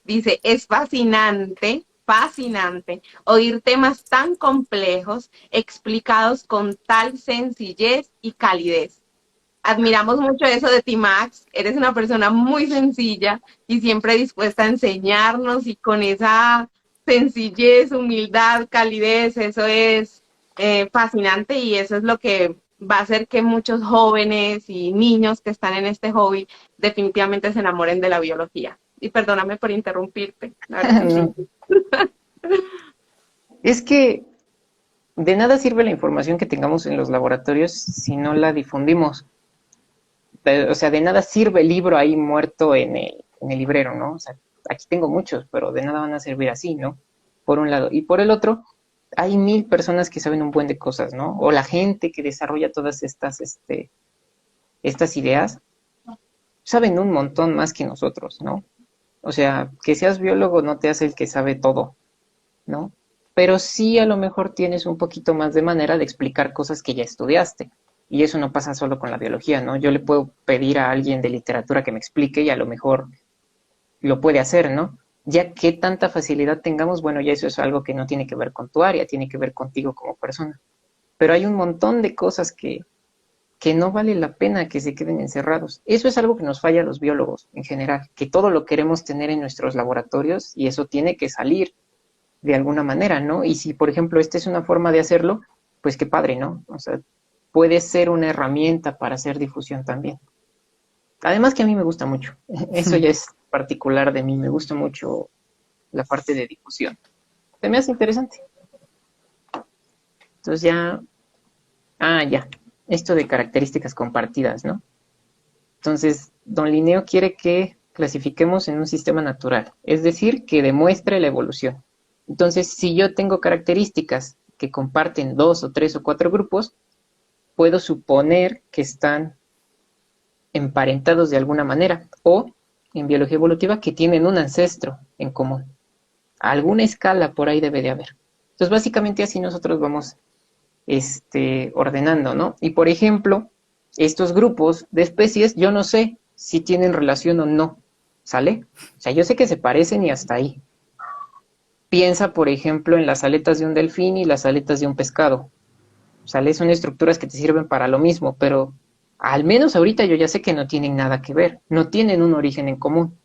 Dice, es fascinante, fascinante oír temas tan complejos explicados con tal sencillez y calidez. Admiramos mucho eso de ti, Max. Eres una persona muy sencilla y siempre dispuesta a enseñarnos y con esa sencillez, humildad, calidez, eso es fascinante y eso es lo que va a hacer que muchos jóvenes y niños que están en este hobby definitivamente se enamoren de la biología. Y perdóname por interrumpirte. Ahora sí, sí. No. Es que de nada sirve la información que tengamos en los laboratorios si no la difundimos. O sea, de nada sirve el libro ahí muerto en el librero, ¿no? O sea, aquí tengo muchos, pero de nada van a servir así, ¿no? Por un lado. Y por el otro, hay 1000 personas que saben un buen de cosas, ¿no? O la gente que desarrolla todas estas ideas, saben un montón más que nosotros, ¿no? O sea, que seas biólogo no te hace el que sabe todo, ¿no? Pero sí a lo mejor tienes un poquito más de manera de explicar cosas que ya estudiaste. Y eso no pasa solo con la biología, ¿no? Yo le puedo pedir a alguien de literatura que me explique y a lo mejor lo puede hacer, ¿no? Ya que tanta facilidad tengamos, bueno, ya eso es algo que no tiene que ver con tu área, tiene que ver contigo como persona. Pero hay un montón de cosas que no vale la pena que se queden encerrados. Eso es algo que nos falla a los biólogos en general, que todo lo queremos tener en nuestros laboratorios y eso tiene que salir de alguna manera, ¿no? Y si, por ejemplo, esta es una forma de hacerlo, pues qué padre, ¿no? O sea, puede ser una herramienta para hacer difusión también. Además que a mí me gusta mucho, eso ya es particular de mí, me gusta mucho la parte de difusión. Se me hace interesante. Entonces ya, ya, esto de características compartidas, ¿no? Entonces, don Linneo quiere que clasifiquemos en un sistema natural, es decir, que demuestre la evolución. Entonces, si yo tengo características que comparten 2 o 3 o 4 grupos, puedo suponer que están emparentados de alguna manera, o en biología evolutiva que tienen un ancestro en común. A alguna escala por ahí debe de haber. Entonces, básicamente así nosotros vamos ordenando, ¿no? Y por ejemplo, estos grupos de especies, yo no sé si tienen relación o no, ¿sale? O sea, yo sé que se parecen y hasta ahí. Piensa, por ejemplo, en las aletas de un delfín y las aletas de un pescado. ¿Sale? Son estructuras que te sirven para lo mismo, pero al menos ahorita yo ya sé que no tienen nada que ver, no tienen un origen en común,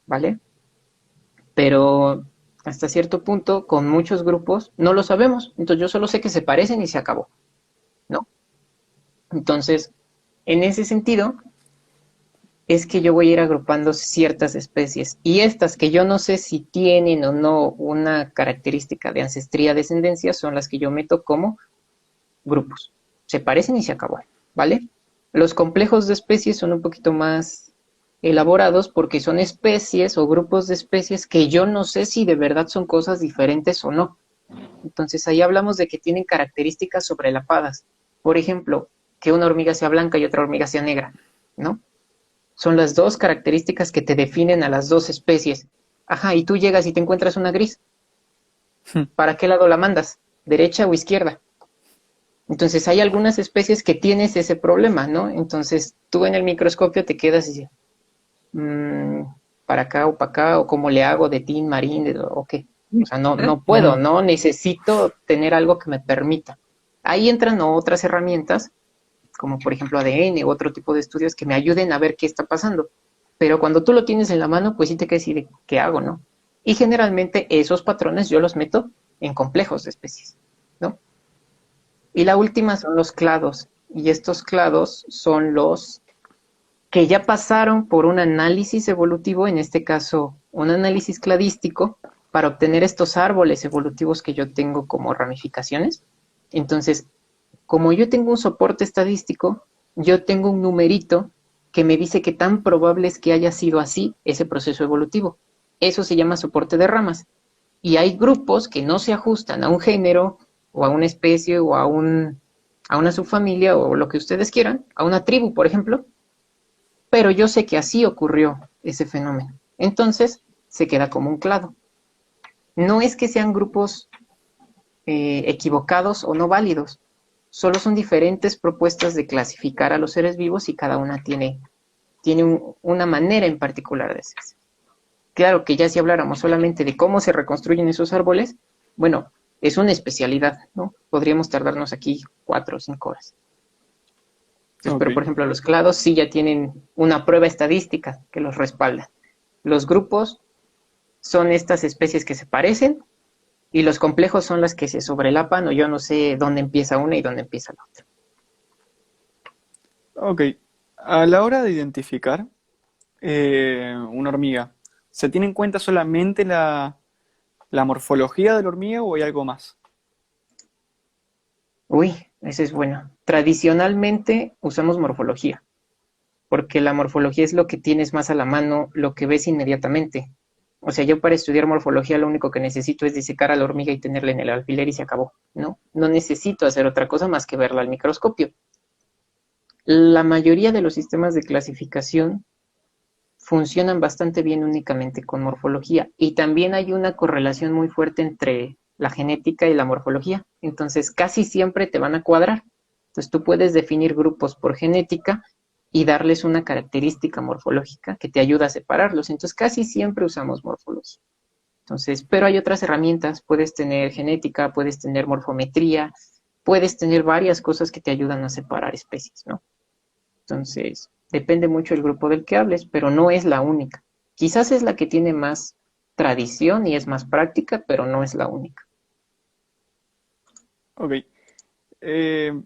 ¿vale? Pero hasta cierto punto, con muchos grupos, no lo sabemos. Entonces yo solo sé que se parecen y se acabó, ¿no? Entonces, en ese sentido, es que yo voy a ir agrupando ciertas especies. Y estas que yo no sé si tienen o no una característica de ancestría-descendencia son las que yo meto como grupos. Se parecen y se acabó, ¿vale? Los complejos de especies son un poquito más elaborados porque son especies o grupos de especies que yo no sé si de verdad son cosas diferentes o no. Entonces ahí hablamos de que tienen características sobrelapadas. Por ejemplo, que una hormiga sea blanca y otra hormiga sea negra, ¿no? Son las dos características que te definen a las dos especies. Ajá, y tú llegas y te encuentras una gris. ¿Para qué lado la mandas? ¿Derecha o izquierda? Entonces hay algunas especies que tienes ese problema, ¿no? Entonces tú en el microscopio te quedas y dices, para acá o para acá, o cómo le hago de tin, marín, o qué. O sea, no puedo, ¿no? Necesito tener algo que me permita. Ahí entran otras herramientas, como por ejemplo ADN u otro tipo de estudios que me ayuden a ver qué está pasando. Pero cuando tú lo tienes en la mano, pues sí te quedas así ¿qué hago, no? Y generalmente esos patrones yo los meto en complejos de especies, ¿no? Y la última son los clados. Y estos clados son los que ya pasaron por un análisis evolutivo, en este caso un análisis cladístico, para obtener estos árboles evolutivos que yo tengo como ramificaciones. Entonces, como yo tengo un soporte estadístico, yo tengo un numerito que me dice qué tan probable es que haya sido así ese proceso evolutivo. Eso se llama soporte de ramas. Y hay grupos que no se ajustan a un género o a una especie o a un a una subfamilia o lo que ustedes quieran, a una tribu, por ejemplo, pero yo sé que así ocurrió ese fenómeno. Entonces, se queda como un clado. No es que sean grupos equivocados o no válidos, solo son diferentes propuestas de clasificar a los seres vivos y cada una tiene una manera en particular de hacerse. Claro que ya si habláramos solamente de cómo se reconstruyen esos árboles, bueno, es una especialidad, ¿no? Podríamos tardarnos aquí 4 o 5 horas. Entonces, pero por Ok. ejemplo, los clados sí ya tienen una prueba estadística que los respalda. Los grupos son estas especies que se parecen y los complejos son las que se sobrelapan o yo no sé dónde empieza una y dónde empieza la otra. Ok. A la hora de identificar una hormiga, ¿se tiene en cuenta solamente la morfología de la hormiga o hay algo más? Uy, ese es bueno. Tradicionalmente usamos morfología, porque la morfología es lo que tienes más a la mano, lo que ves inmediatamente. O sea, yo para estudiar morfología lo único que necesito es disecar a la hormiga y tenerla en el alfiler y se acabó, ¿no? No necesito hacer otra cosa más que verla al microscopio. La mayoría de los sistemas de clasificación funcionan bastante bien únicamente con morfología y también hay una correlación muy fuerte entre la genética y la morfología. Entonces, casi siempre te van a cuadrar. Entonces, tú puedes definir grupos por genética y darles una característica morfológica que te ayuda a separarlos. Entonces, casi siempre usamos morfología. Entonces, pero hay otras herramientas. Puedes tener genética, puedes tener morfometría, puedes tener varias cosas que te ayudan a separar especies, ¿no? Entonces, depende mucho del grupo del que hables, pero no es la única. Quizás es la que tiene más tradición y es más práctica, pero no es la única. Ok. Eh,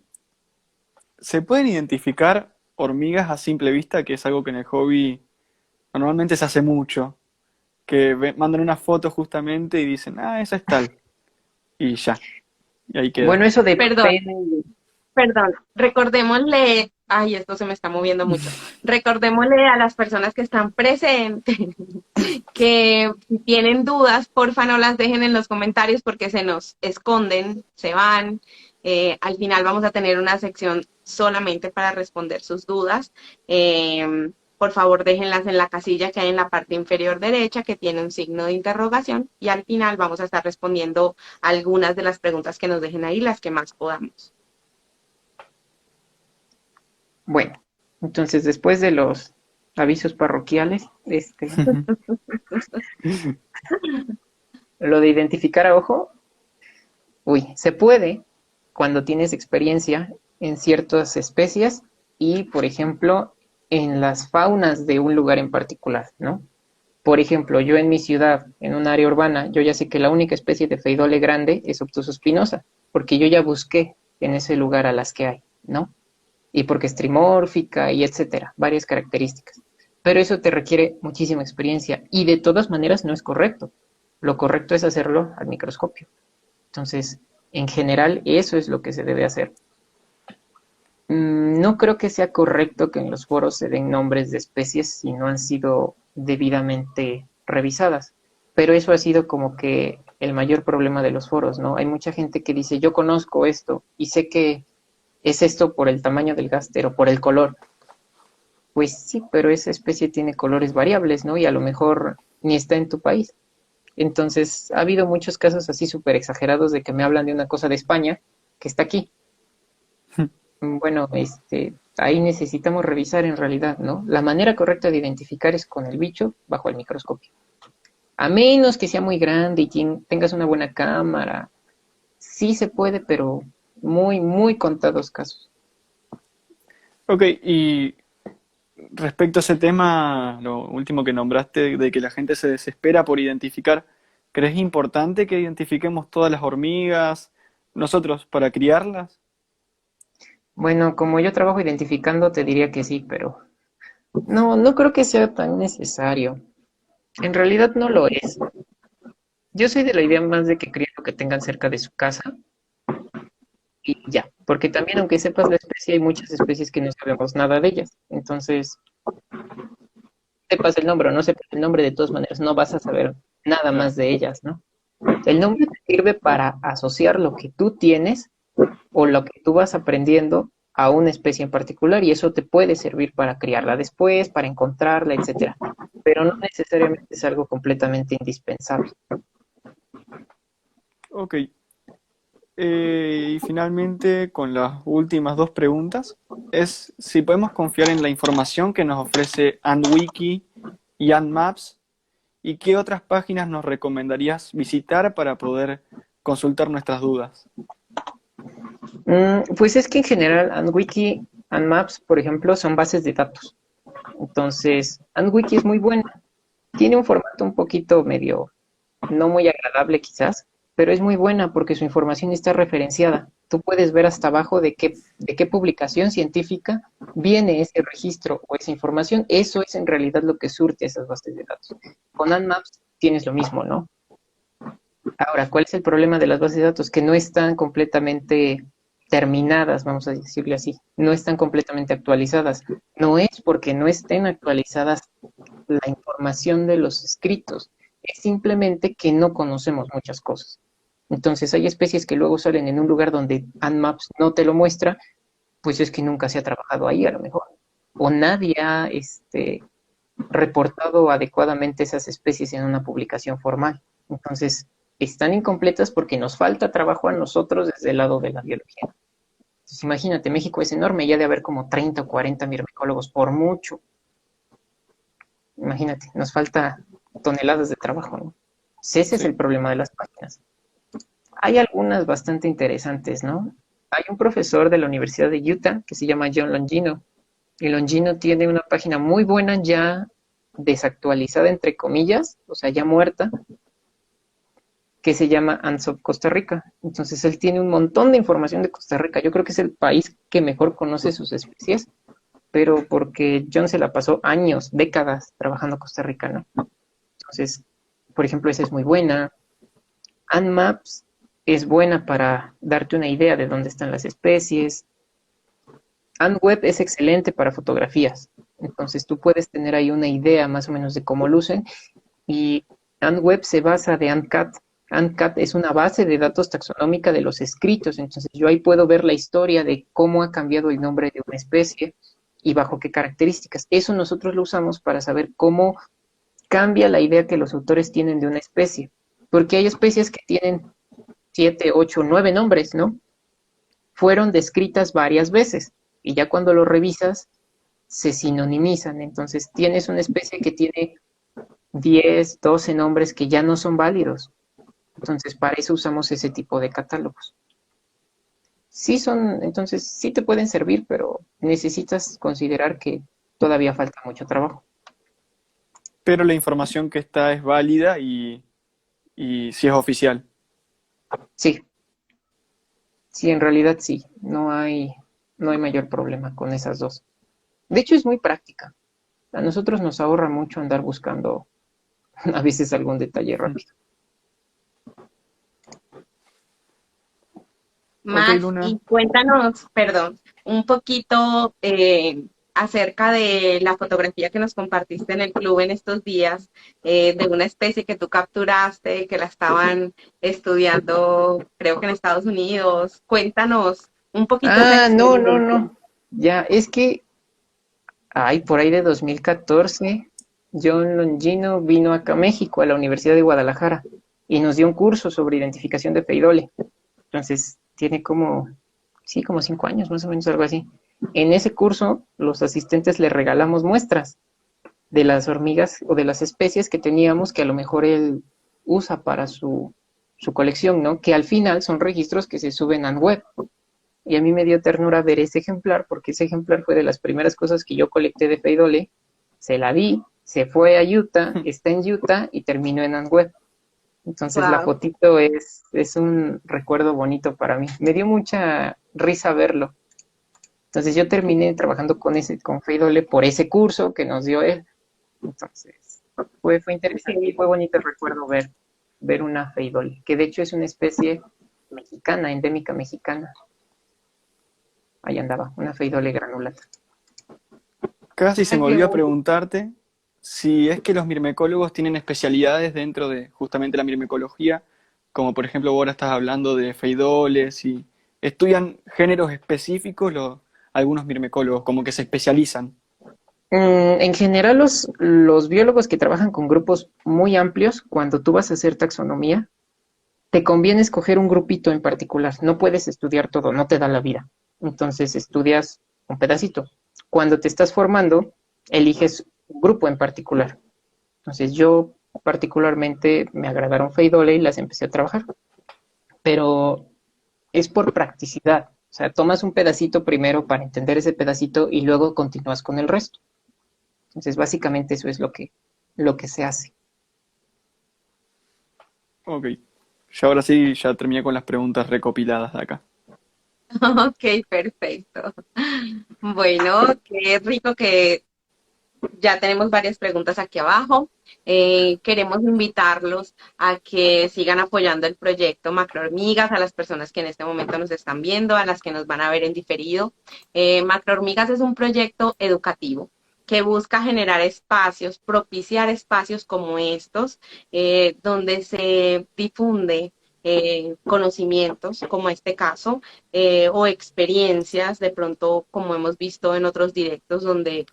¿Se pueden identificar hormigas a simple vista, que es algo que en el hobby normalmente se hace mucho? Que mandan una foto justamente y dicen, ah, esa es tal. Y ya, y ahí queda. Bueno, eso Perdón, depende. perdón, recordémosle, ay, esto se me está moviendo mucho. Recordémosle a las personas que están presentes que si tienen dudas, porfa no las dejen en los comentarios porque se nos esconden, se van. Al final vamos a tener una sección solamente para responder sus dudas. Por favor, déjenlas en la casilla que hay en la parte inferior derecha que tiene un signo de interrogación y al final vamos a estar respondiendo algunas de las preguntas que nos dejen ahí, las que más podamos. Bueno, entonces después de los avisos parroquiales, lo de identificar a ojo, uy, se puede cuando tienes experiencia en ciertas especies y, por ejemplo, en las faunas de un lugar en particular, ¿no? Por ejemplo, yo en mi ciudad, en un área urbana, yo ya sé que la única especie de feidole grande es Obtuso spinosa, porque yo ya busqué en ese lugar a las que hay, ¿no? Y porque es trimórfica y etcétera, varias características. Pero eso te requiere muchísima experiencia y de todas maneras no es correcto. Lo correcto es hacerlo al microscopio. Entonces, en general, eso es lo que se debe hacer. No creo que sea correcto que en los foros se den nombres de especies si no han sido debidamente revisadas, pero eso ha sido como que el mayor problema de los foros, ¿no? Hay mucha gente que dice, yo conozco esto y sé que es esto por el tamaño del gáster o por el color. Pues sí, pero esa especie tiene colores variables, ¿no? Y a lo mejor ni está en tu país. Entonces, ha habido muchos casos así súper exagerados de que me hablan de una cosa de España que está aquí. Bueno, ahí necesitamos revisar en realidad, ¿no? La manera correcta de identificar es con el bicho bajo el microscopio. A menos que sea muy grande y tengas una buena cámara, sí se puede, pero muy, muy contados casos. Ok, y respecto a ese tema, lo último que nombraste, de que la gente se desespera por identificar, ¿crees importante que identifiquemos todas las hormigas nosotros para criarlas? Bueno, como yo trabajo identificando, te diría que sí, pero no, no creo que sea tan necesario. En realidad no lo es. Yo soy de la idea más de que críen lo que tengan cerca de su casa y ya, porque también aunque sepas la especie, hay muchas especies que no sabemos nada de ellas. Entonces, sepas el nombre o no sepas el nombre, de todas maneras no vas a saber nada Claro. más de ellas, ¿no? El nombre te sirve para asociar lo que tú tienes o lo que tú vas aprendiendo a una especie en particular y eso te puede servir para criarla después, para encontrarla, etcétera. Pero no necesariamente es algo completamente indispensable. Ok. Y finalmente, con las últimas dos preguntas, es si podemos confiar en la información que nos ofrece AntWiki y AntMaps y qué otras páginas nos recomendarías visitar para poder consultar nuestras dudas. Pues es que en general AntWiki, AntMaps, por ejemplo, son bases de datos. Entonces, AntWiki es muy buena. Tiene un formato un poquito medio, no muy agradable quizás, pero es muy buena porque su información está referenciada. Tú puedes ver hasta abajo de qué publicación científica viene ese registro o esa información. Eso es en realidad lo que surte esas bases de datos. Con AntMaps tienes lo mismo, ¿no? Ahora, ¿cuál es el problema de las bases de datos? Que no están completamente terminadas, vamos a decirle así, no están completamente actualizadas. No es porque no estén actualizadas la información de los escritos, es simplemente que no conocemos muchas cosas. Entonces hay especies que luego salen en un lugar donde AntMaps no te lo muestra, pues es que nunca se ha trabajado ahí a lo mejor. O nadie ha reportado adecuadamente esas especies en una publicación formal. Entonces, están incompletas porque nos falta trabajo a nosotros desde el lado de la biología. Entonces, imagínate, México es enorme, ya de haber como 30 o 40 mirmicólogos por mucho. Imagínate, nos falta toneladas de trabajo, ¿no? Ese es el Sí. problema de las páginas. Hay algunas bastante interesantes, ¿no? Hay un profesor de la Universidad de Utah que se llama John Longino, y Longino tiene una página muy buena ya desactualizada, entre comillas, o sea, ya muerta, que se llama ANSOP Costa Rica. Entonces él tiene un montón de información de Costa Rica. Yo creo que es el país que mejor conoce sus especies, pero porque John se la pasó años, décadas trabajando Costa Rica, ¿no? Entonces, por ejemplo, esa es muy buena. AntMaps es buena para darte una idea de dónde están las especies. AntWeb es excelente para fotografías. Entonces tú puedes tener ahí una idea más o menos de cómo lucen. Y AntWeb se basa de AntCat. AntCat es una base de datos taxonómica de los escritos. Entonces yo ahí puedo ver la historia de cómo ha cambiado el nombre de una especie y bajo qué características. Eso nosotros lo usamos para saber cómo cambia la idea que los autores tienen de una especie. Porque hay especies que tienen 7, 8, 9 nombres, ¿no? Fueron descritas varias veces y ya cuando lo revisas se sinonimizan. Entonces tienes una especie que tiene 10, 12 nombres que ya no son válidos. Entonces para eso usamos ese tipo de catálogos. Sí son, entonces sí te pueden servir, pero necesitas considerar que todavía falta mucho trabajo. Pero la información que está es válida y si es oficial. Sí, sí, en realidad sí, no hay mayor problema con esas dos. De hecho es muy práctica. A nosotros nos ahorra mucho andar buscando a veces algún detalle rápido. Ok, Max, Luna. y cuéntanos, perdón, un poquito acerca de la fotografía que nos compartiste en el club en estos días, de una especie que tú capturaste, que la estaban estudiando, creo que en Estados Unidos. Cuéntanos un poquito esa Ah, no, no, experiencia. no. Ya, es que, ay, por ahí de 2014, John Longino vino acá a México, a la Universidad de Guadalajara, y nos dio un curso sobre identificación de Feidole. Entonces, tiene como, sí, como 5 años, más o menos, algo así. En ese curso, los asistentes le regalamos muestras de las hormigas o de las especies que teníamos que a lo mejor él usa para su colección, ¿no? Que al final son registros que se suben a web. Y a mí me dio ternura ver ese ejemplar, porque ese ejemplar fue de las primeras cosas que yo colecté de Feidole. Se la di, se fue a Utah, está en Utah y terminó en Antweb. Entonces la Wow. fotito es un recuerdo bonito para mí. Me dio mucha risa verlo. Entonces yo terminé trabajando con Feidole por ese curso que nos dio él. Entonces fue interesante y fue bonito el recuerdo ver una Feidole, que de hecho es una especie mexicana, endémica mexicana. Ahí andaba, una Feidole granulata. Casi se me Qué olvidó bonito. preguntarte si es que los mirmecólogos tienen especialidades dentro de justamente la mirmecología, como por ejemplo vos ahora estás hablando de feidoles ¿Estudian géneros específicos algunos mirmecólogos, como que se especializan? En general, los biólogos que trabajan con grupos muy amplios, cuando tú vas a hacer taxonomía, te conviene escoger un grupito en particular. No puedes estudiar todo, no te da la vida. Entonces estudias un pedacito. Cuando te estás formando, eliges un grupo en particular. Entonces yo particularmente me agradaron Feidole y las empecé a trabajar. Pero es por practicidad. O sea, tomas un pedacito primero para entender ese pedacito y luego continúas con el resto. Entonces, básicamente eso es lo que se hace. Ok. Ya ahora sí, ya terminé con las preguntas recopiladas de acá. Ok, perfecto. Bueno, qué rico que ya tenemos varias preguntas aquí abajo. Queremos invitarlos a que sigan apoyando el proyecto Macrohormigas, a las personas que en este momento nos están viendo, a las que nos van a ver en diferido. Macrohormigas es un proyecto educativo que busca generar espacios, propiciar espacios como estos, donde se difunde conocimientos, como este caso, o experiencias, de pronto, como hemos visto en otros directos, donde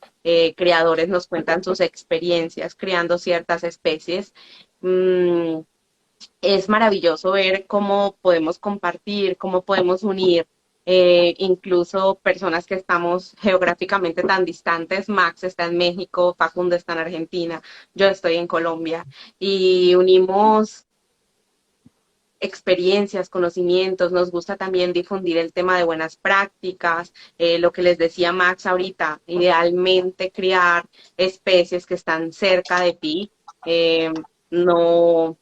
creadores nos cuentan sus experiencias creando ciertas especies. Mm, es maravilloso ver cómo podemos compartir, cómo podemos unir, incluso personas que estamos geográficamente tan distantes. Max está en México, Facundo está en Argentina, yo estoy en Colombia, y unimos experiencias, conocimientos, nos gusta también difundir el tema de buenas prácticas, lo que les decía Max ahorita, idealmente criar especies que están cerca de ti, no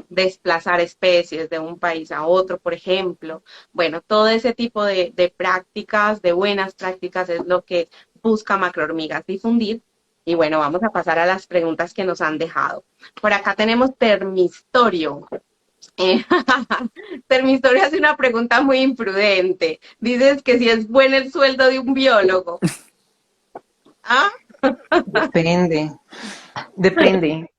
desplazar especies de un país a otro, por ejemplo. Bueno, todo ese tipo de prácticas, de buenas prácticas, es lo que busca Macrohormigas difundir. Y bueno, vamos a pasar a las preguntas que nos han dejado. Por acá tenemos Termistorio. Eh, Termistorio hace una pregunta muy imprudente. Dices que si es bueno el sueldo de un biólogo. ¿Ah? Depende, depende.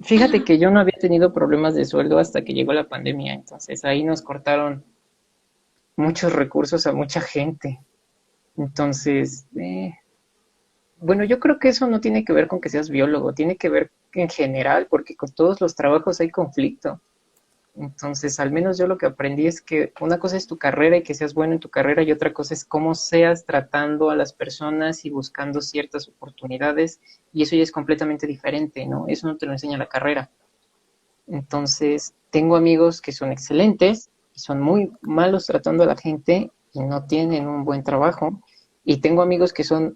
Fíjate que yo no había tenido problemas de sueldo hasta que llegó la pandemia, entonces ahí nos cortaron muchos recursos a mucha gente. Entonces, bueno, yo creo que eso no tiene que ver con que seas biólogo, tiene que ver en general, porque con todos los trabajos hay conflicto. Entonces, al menos yo lo que aprendí es que una cosa es tu carrera y que seas bueno en tu carrera y otra cosa es cómo seas tratando a las personas y buscando ciertas oportunidades y eso ya es completamente diferente, ¿no? Eso no te lo enseña la carrera. Entonces, tengo amigos que son excelentes y son muy malos tratando a la gente y no tienen un buen trabajo. Y tengo amigos que son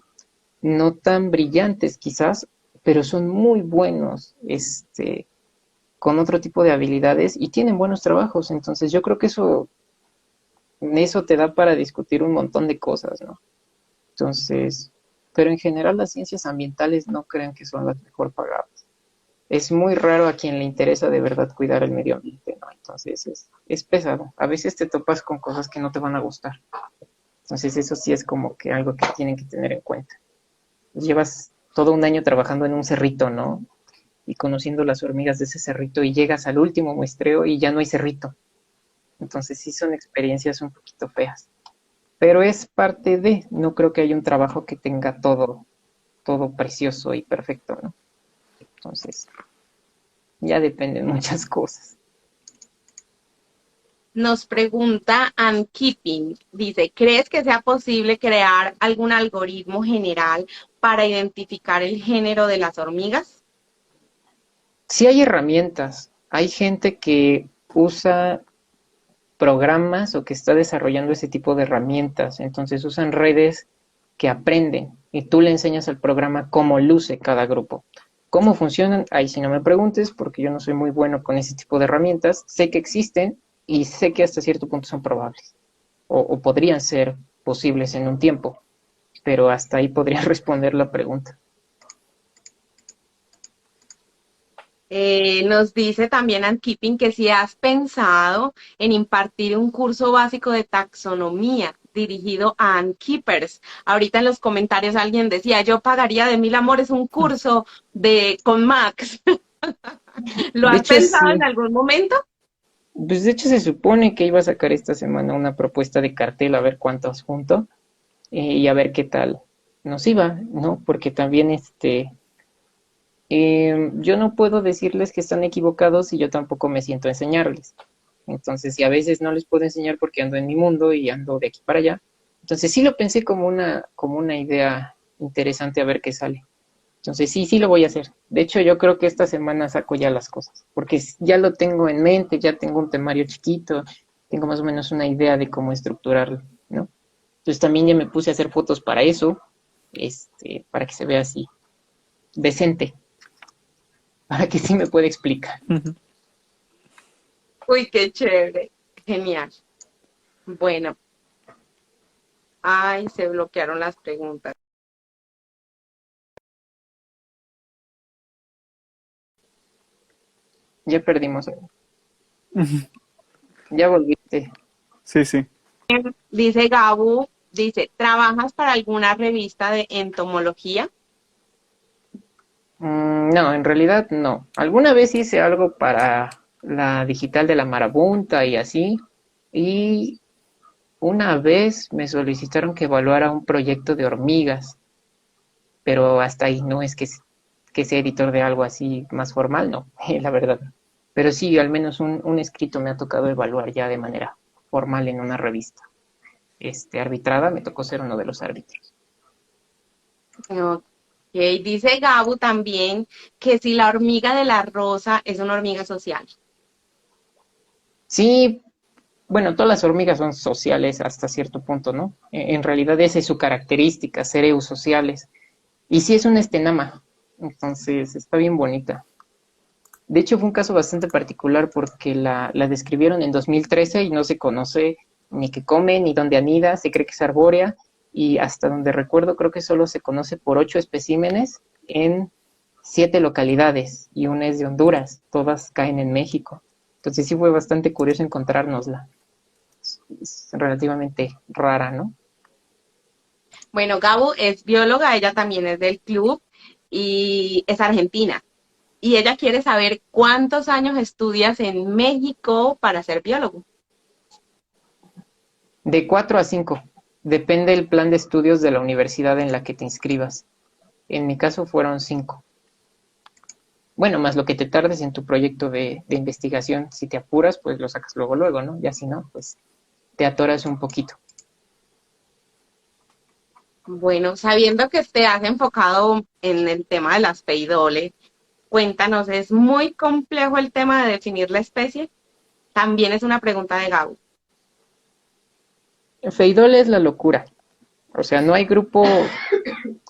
no tan brillantes quizás, pero son muy buenos, con otro tipo de habilidades y tienen buenos trabajos. Entonces yo creo que eso te da para discutir un montón de cosas, ¿no? Entonces, pero en general las ciencias ambientales no crean que son las mejor pagadas. Es muy raro a quien le interesa de verdad cuidar el medio ambiente, ¿no? Entonces es pesado. A veces te topas con cosas que no te van a gustar. Entonces eso sí es como que algo que tienen que tener en cuenta. Llevas todo un año trabajando en un cerrito, ¿no? Y conociendo las hormigas de ese cerrito y llegas al último muestreo y ya no hay cerrito. Entonces sí son experiencias un poquito feas. Pero es parte de, no creo que haya un trabajo que tenga todo precioso y perfecto, ¿no? Entonces, ya dependen muchas cosas. Nos pregunta Ann Keeping, dice, ¿crees que sea posible crear algún algoritmo general para identificar el género de las hormigas? Sí hay herramientas, hay gente que usa programas o que está desarrollando ese tipo de herramientas, entonces usan redes que aprenden y tú le enseñas al programa cómo luce cada grupo. ¿Cómo funcionan? Ahí sí no me preguntes porque yo no soy muy bueno con ese tipo de herramientas, sé que existen y sé que hasta cierto punto son probables o podrían ser posibles en un tiempo, pero hasta ahí podría responder la pregunta. Nos dice también Ann Keeping que si has pensado en impartir un curso básico de taxonomía dirigido a Keepers. Ahorita en los comentarios alguien decía, yo pagaría de 1000 amores un curso con Max. ¿Lo De has hecho, pensado sí, en algún momento? Pues de hecho se supone que iba a sacar esta semana una propuesta de cartel a ver cuántos junto y a ver qué tal nos iba, ¿no? Porque también yo no puedo decirles que están equivocados y yo tampoco me siento a enseñarles. Entonces, si a veces no les puedo enseñar porque ando en mi mundo y ando de aquí para allá, entonces sí lo pensé como una idea interesante a ver qué sale. Entonces sí, sí lo voy a hacer. De hecho, yo creo que esta semana saco ya las cosas, porque ya lo tengo en mente, ya tengo un temario chiquito, tengo más o menos una idea de cómo estructurarlo, ¿no? Entonces también ya me puse a hacer fotos para eso, para que se vea así, decente, para que sí me pueda explicar. Uy, qué chévere. Genial. Bueno, ay, se bloquearon las preguntas. Ya perdimos, ya volviste. Sí, sí. Dice Gabu, dice, ¿trabajas para alguna revista de entomología? No, en realidad no. Alguna vez hice algo para la digital de la marabunta y así, y una vez me solicitaron que evaluara un proyecto de hormigas, pero hasta ahí no es que sea editor de algo así más formal, no, la verdad. Pero sí, al menos un escrito me ha tocado evaluar ya de manera formal en una revista. Arbitrada, me tocó ser uno de los árbitros. Ok, dice Gabu también que si la hormiga de la rosa es una hormiga social. Sí, bueno, todas las hormigas son sociales hasta cierto punto, ¿no? En realidad esa es su característica, ser eusociales. Y sí es una estenama, entonces está bien bonita. De hecho fue un caso bastante particular porque la describieron en 2013 y no se conoce ni qué come, ni dónde anida, se cree que es arbórea y hasta donde recuerdo creo que solo se conoce por 8 especímenes en 7 localidades y una es de Honduras, todas caen en México. Entonces sí fue bastante curioso encontrárnosla. Es relativamente rara, ¿no? Bueno, Gabu es bióloga, ella también es del club y es argentina. Y ella quiere saber cuántos años estudias en México para ser biólogo. De 4 a 5. Depende el plan de estudios de la universidad en la que te inscribas. En mi caso fueron 5. Bueno, más lo que te tardes en tu proyecto de investigación. Si te apuras, pues lo sacas luego, luego, ¿no? Ya si no, pues te atoras un poquito. Bueno, sabiendo que te has enfocado en el tema de las peidoles, cuéntanos, ¿es muy complejo el tema de definir la especie? También es una pregunta de Gabu. Feidol es la locura. O sea, no hay grupo,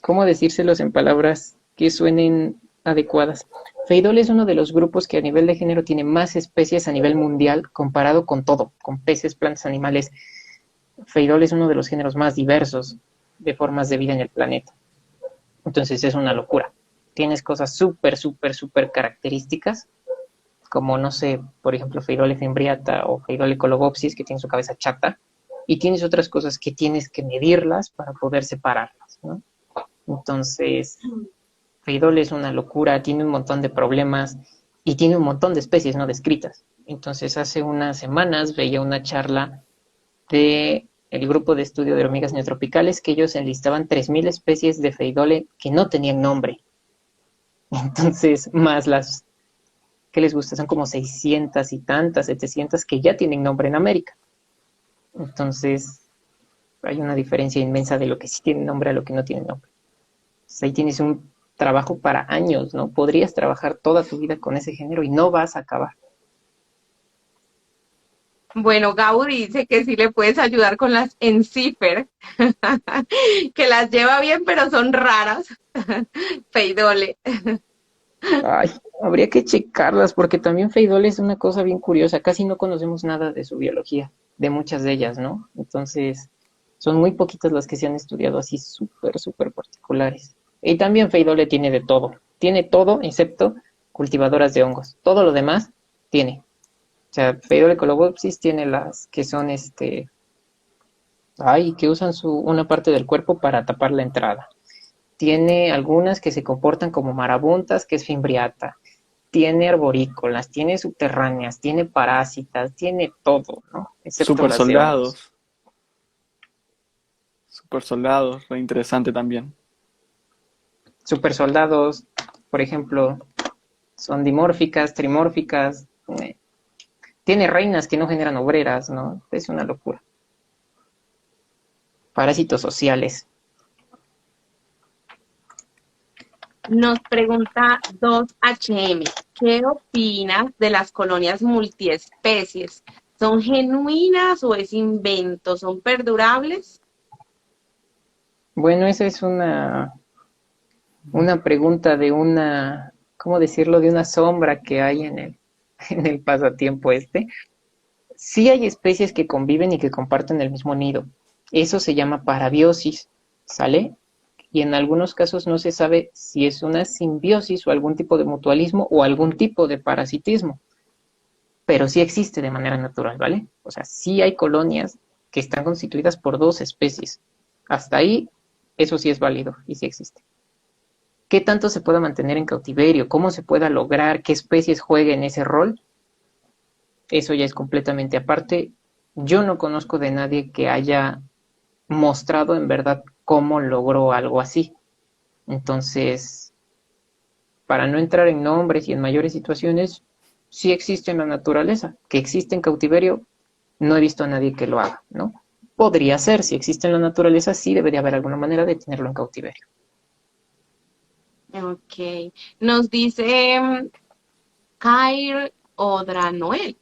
¿cómo decírselos en palabras que suenen adecuadas? Feidol es uno de los grupos que a nivel de género tiene más especies a nivel mundial comparado con todo, con peces, plantas, animales. Feidol es uno de los géneros más diversos de formas de vida en el planeta. Entonces es una locura. Tienes cosas súper, súper, súper características, como, no sé, por ejemplo, Feidole fimbriata o Feidole colobopsis, que tiene su cabeza chata, y tienes otras cosas que tienes que medirlas para poder separarlas, ¿no? Entonces, Feidole es una locura, tiene un montón de problemas y tiene un montón de especies no descritas. Entonces, hace unas semanas veía una charla de el grupo de estudio de hormigas neotropicales que ellos enlistaban 3.000 especies de Feidole que no tenían nombre. Entonces, más las que les gusta, son como 600 y tantas, 700 que ya tienen nombre en América. Entonces, hay una diferencia inmensa de lo que sí tiene nombre a lo que no tiene nombre. Entonces, ahí tienes un trabajo para años, ¿no? Podrías trabajar toda tu vida con ese género y no vas a acabar. Bueno, Gabu dice que sí le puedes ayudar con las encífer, que las lleva bien, pero son raras. Feidole. Ay, habría que checarlas porque también Feidol es una cosa bien curiosa. Casi no conocemos nada de su biología, de muchas de ellas, ¿no? Entonces, son muy poquitas las que se han estudiado así súper, súper particulares. Y también Feidole tiene de todo. Tiene todo excepto cultivadoras de hongos. Todo lo demás tiene. O sea, Feidole colobopsis tiene las que son que usan una parte del cuerpo para tapar la entrada. Tiene algunas que se comportan como marabuntas, que es fimbriata. tiene arborícolas, tiene subterráneas, tiene parásitas, tiene todo, ¿no? Excepto Super las de hongos. soldados. Super soldados, re interesante también. Super soldados, por ejemplo, son dimórficas, trimórficas. Tiene reinas que no generan obreras, ¿no? Es una locura. Parásitos sociales. Nos pregunta 2HM, ¿qué opinas de las colonias multiespecies? ¿Son genuinas o es invento? ¿Son perdurables? Bueno, esa es una pregunta de una, ¿cómo decirlo? De una sombra que hay en el pasatiempo este. Sí hay especies que conviven y que comparten el mismo nido. Eso se llama parabiosis, ¿sale? Y en algunos casos no se sabe si es una simbiosis o algún tipo de mutualismo o algún tipo de parasitismo, pero sí existe de manera natural, ¿vale? O sea, sí hay colonias que están constituidas por dos especies. Hasta ahí, eso sí es válido y sí existe. ¿Qué tanto se pueda mantener en cautiverio? ¿Cómo se pueda lograr? ¿Qué especies jueguen ese rol? Eso ya es completamente aparte. Yo no conozco de nadie que haya mostrado en verdad cómo logró algo así. Entonces, para no entrar en nombres y en mayores situaciones, sí existe en la naturaleza. Que existe en cautiverio, no he visto a nadie que lo haga, ¿no? Podría ser, si existe en la naturaleza, sí debería haber alguna manera de tenerlo en cautiverio. Ok. Nos dice Kair Odranoel,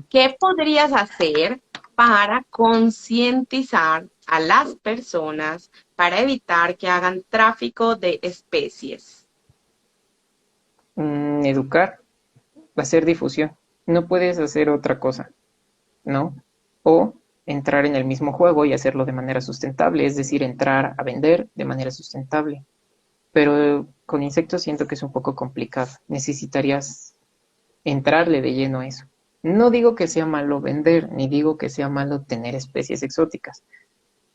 ¿qué podrías hacer para concientizar a las personas para evitar que hagan tráfico de especies? Educar, hacer difusión. No puedes hacer otra cosa, ¿no? O entrar en el mismo juego y hacerlo de manera sustentable, es decir, entrar a vender de manera sustentable. Pero con insectos siento que es un poco complicado. Necesitarías entrarle de lleno a eso. No digo que sea malo vender, ni digo que sea malo tener especies exóticas.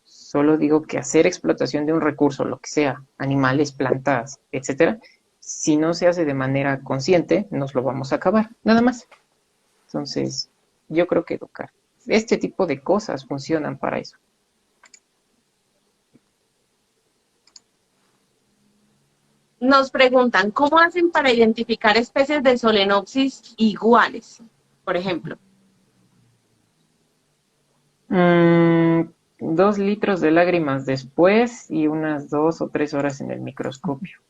Solo digo que hacer explotación de un recurso, lo que sea, animales, plantas, etcétera, si no se hace de manera consciente, nos lo vamos a acabar. Nada más. Entonces, yo creo que educar. Este tipo de cosas funcionan para eso. Nos preguntan, ¿cómo hacen para identificar especies de Solenopsis iguales? Por ejemplo. 2 litros de lágrimas después y unas 2 o 3 horas en el microscopio.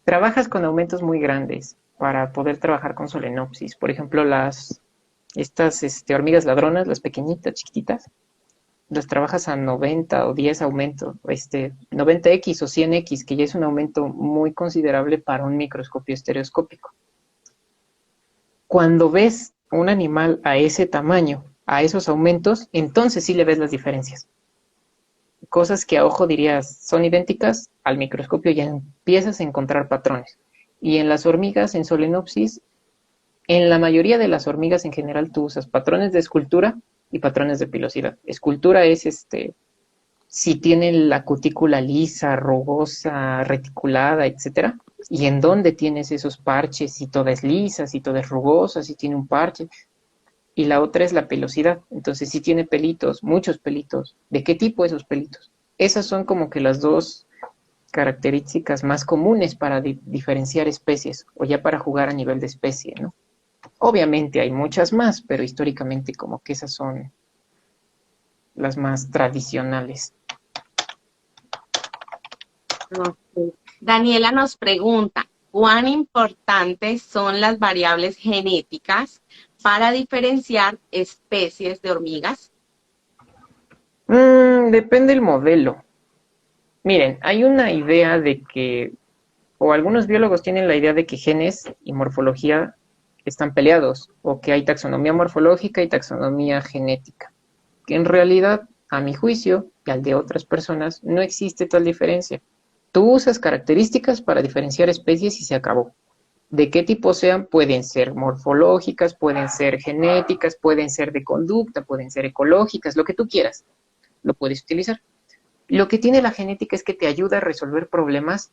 Trabajas con aumentos muy grandes para poder trabajar con Solenopsis. Por ejemplo, estas hormigas ladronas, las pequeñitas, chiquititas, las trabajas a 90 o 10 aumentos, 90x o 100x, que ya es un aumento muy considerable para un microscopio estereoscópico. Cuando ves un animal a ese tamaño, a esos aumentos, entonces sí le ves las diferencias. Cosas que a ojo dirías son idénticas, al microscopio ya empiezas a encontrar patrones. Y en las hormigas, en Solenopsis, en la mayoría de las hormigas en general tú usas patrones de escultura y patrones de pilosidad. Escultura es si tienen la cutícula lisa, rugosa, reticulada, etcétera, y en dónde tienes esos parches, si toda es lisa, si toda es rugosa, si tiene un parche. Y la otra es la pelosidad. Entonces, si tiene pelitos, muchos pelitos, ¿de qué tipo esos pelitos? Esas son como que las dos características más comunes para diferenciar especies o ya para jugar a nivel de especie, ¿no? Obviamente hay muchas más, pero históricamente como que esas son las más tradicionales. Okay. Daniela nos pregunta, ¿cuán importantes son las variables genéticas para diferenciar especies de hormigas? Depende del modelo. Miren, hay una idea de que, o algunos biólogos tienen la idea de que genes y morfología están peleados, o que hay taxonomía morfológica y taxonomía genética, que en realidad, a mi juicio y al de otras personas, no existe tal diferencia. Tú usas características para diferenciar especies y se acabó. De qué tipo sean, pueden ser morfológicas, pueden ser genéticas, pueden ser de conducta, pueden ser ecológicas, lo que tú quieras, lo puedes utilizar. Lo que tiene la genética es que te ayuda a resolver problemas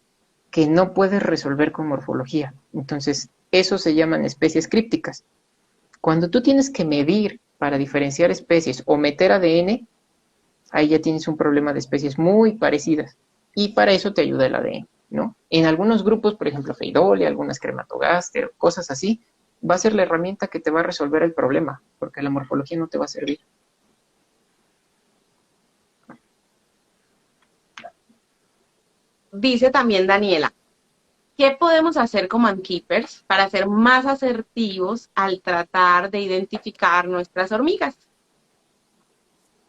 que no puedes resolver con morfología. Entonces, eso se llaman especies crípticas. Cuando tú tienes que medir para diferenciar especies o meter ADN, ahí ya tienes un problema de especies muy parecidas. Y para eso te ayuda el ADN, ¿no? En algunos grupos, por ejemplo, Feidolia, algunas Crematogaster, cosas así, va a ser la herramienta que te va a resolver el problema, porque la morfología no te va a servir. Dice también Daniela, ¿qué podemos hacer como Ankeepers para ser más asertivos al tratar de identificar nuestras hormigas?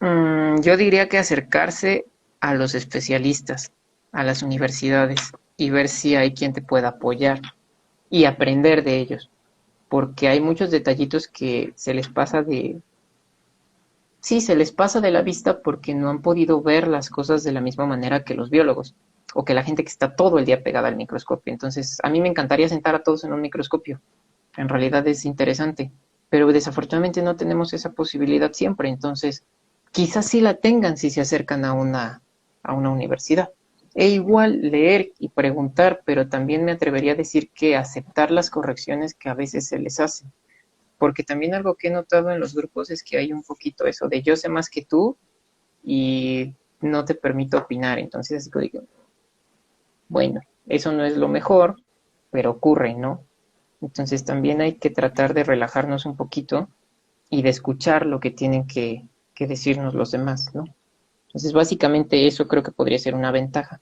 Yo diría que acercarse a los especialistas, a las universidades, y ver si hay quien te pueda apoyar y aprender de ellos, porque hay muchos detallitos que se les pasa de, sí, se les pasa de la vista porque no han podido ver las cosas de la misma manera que los biólogos o que la gente que está todo el día pegada al microscopio. Entonces, a mí me encantaría sentar a todos en un microscopio. En realidad es interesante, pero desafortunadamente no tenemos esa posibilidad siempre. Entonces, quizás sí la tengan si se acercan a una universidad. E igual leer y preguntar, pero también me atrevería a decir que aceptar las correcciones que a veces se les hacen, porque también algo que he notado en los grupos es que hay un poquito eso de yo sé más que tú y no te permito opinar. Entonces, así que digo, bueno, eso no es lo mejor, pero ocurre, ¿no? Entonces también hay que tratar de relajarnos un poquito y de escuchar lo que tienen que decirnos los demás, ¿no? Entonces, básicamente eso creo que podría ser una ventaja.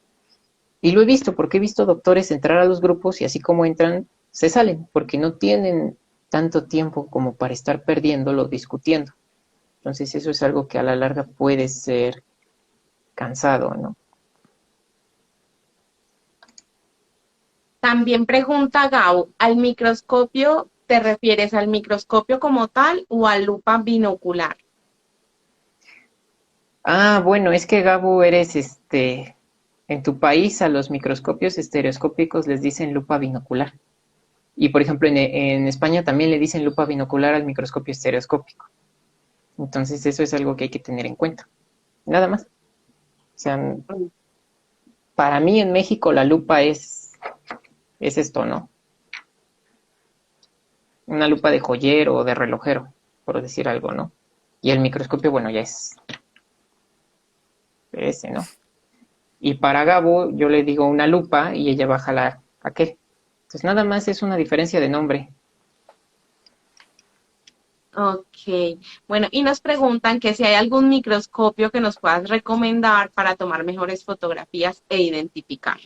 Y lo he visto, porque he visto doctores entrar a los grupos y así como entran, se salen, porque no tienen tanto tiempo como para estar perdiéndolo discutiendo. Entonces eso es algo que a la larga puede ser cansado, ¿no? También pregunta Gao, ¿al microscopio te refieres al microscopio como tal o a lupa binocular? Ah, bueno, es que Gabo, eres en tu país a los microscopios estereoscópicos les dicen lupa binocular. Y por ejemplo, en España también le dicen lupa binocular al microscopio estereoscópico. Entonces eso es algo que hay que tener en cuenta. Nada más. O sea, para mí en México la lupa es esto, ¿no? Una lupa de joyero o de relojero, por decir algo, ¿no? Y el microscopio, bueno, ya es ese, ¿no? Y para Gabo yo le digo una lupa y ella baja la aquel. Entonces nada más es una diferencia de nombre. Ok, bueno, y nos preguntan que si hay algún microscopio que nos puedas recomendar para tomar mejores fotografías e identificar.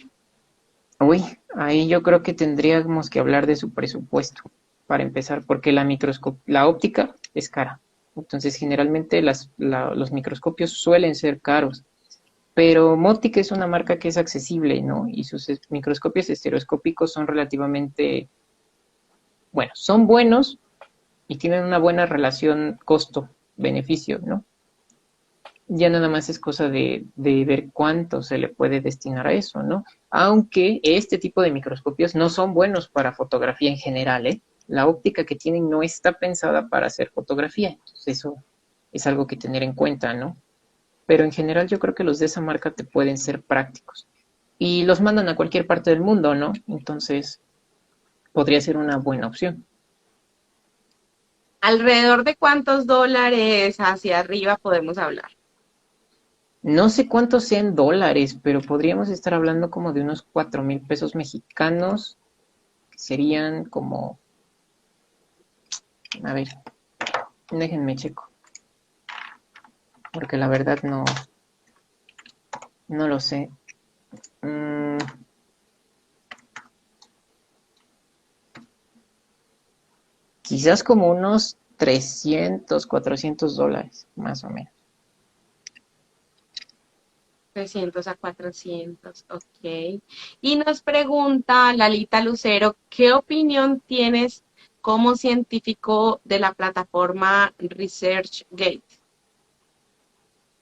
Uy, ahí yo creo que tendríamos que hablar de su presupuesto para empezar, porque la óptica es cara. Entonces generalmente los microscopios suelen ser caros. Pero Motic es una marca que es accesible, ¿no? Y sus microscopios estereoscópicos son relativamente, bueno, son buenos y tienen una buena relación costo-beneficio, ¿no? Ya nada más es cosa de ver cuánto se le puede destinar a eso, ¿no? Aunque este tipo de microscopios no son buenos para fotografía en general, ¿eh? La óptica que tienen no está pensada para hacer fotografía, entonces eso es algo que tener en cuenta, ¿no? Pero en general yo creo que los de esa marca te pueden ser prácticos. Y los mandan a cualquier parte del mundo, ¿no? Entonces podría ser una buena opción. ¿Alrededor de cuántos dólares hacia arriba podemos hablar? No sé cuántos sean dólares, pero podríamos estar hablando como de unos 4,000 pesos mexicanos, que serían como, a ver, déjenme checo, porque la verdad no lo sé. Mm, quizás como unos 300, 400 dólares, más o menos. 300 a 400, ok. Y nos pregunta Lalita Lucero, ¿qué opinión tienes como científico de la plataforma ResearchGate?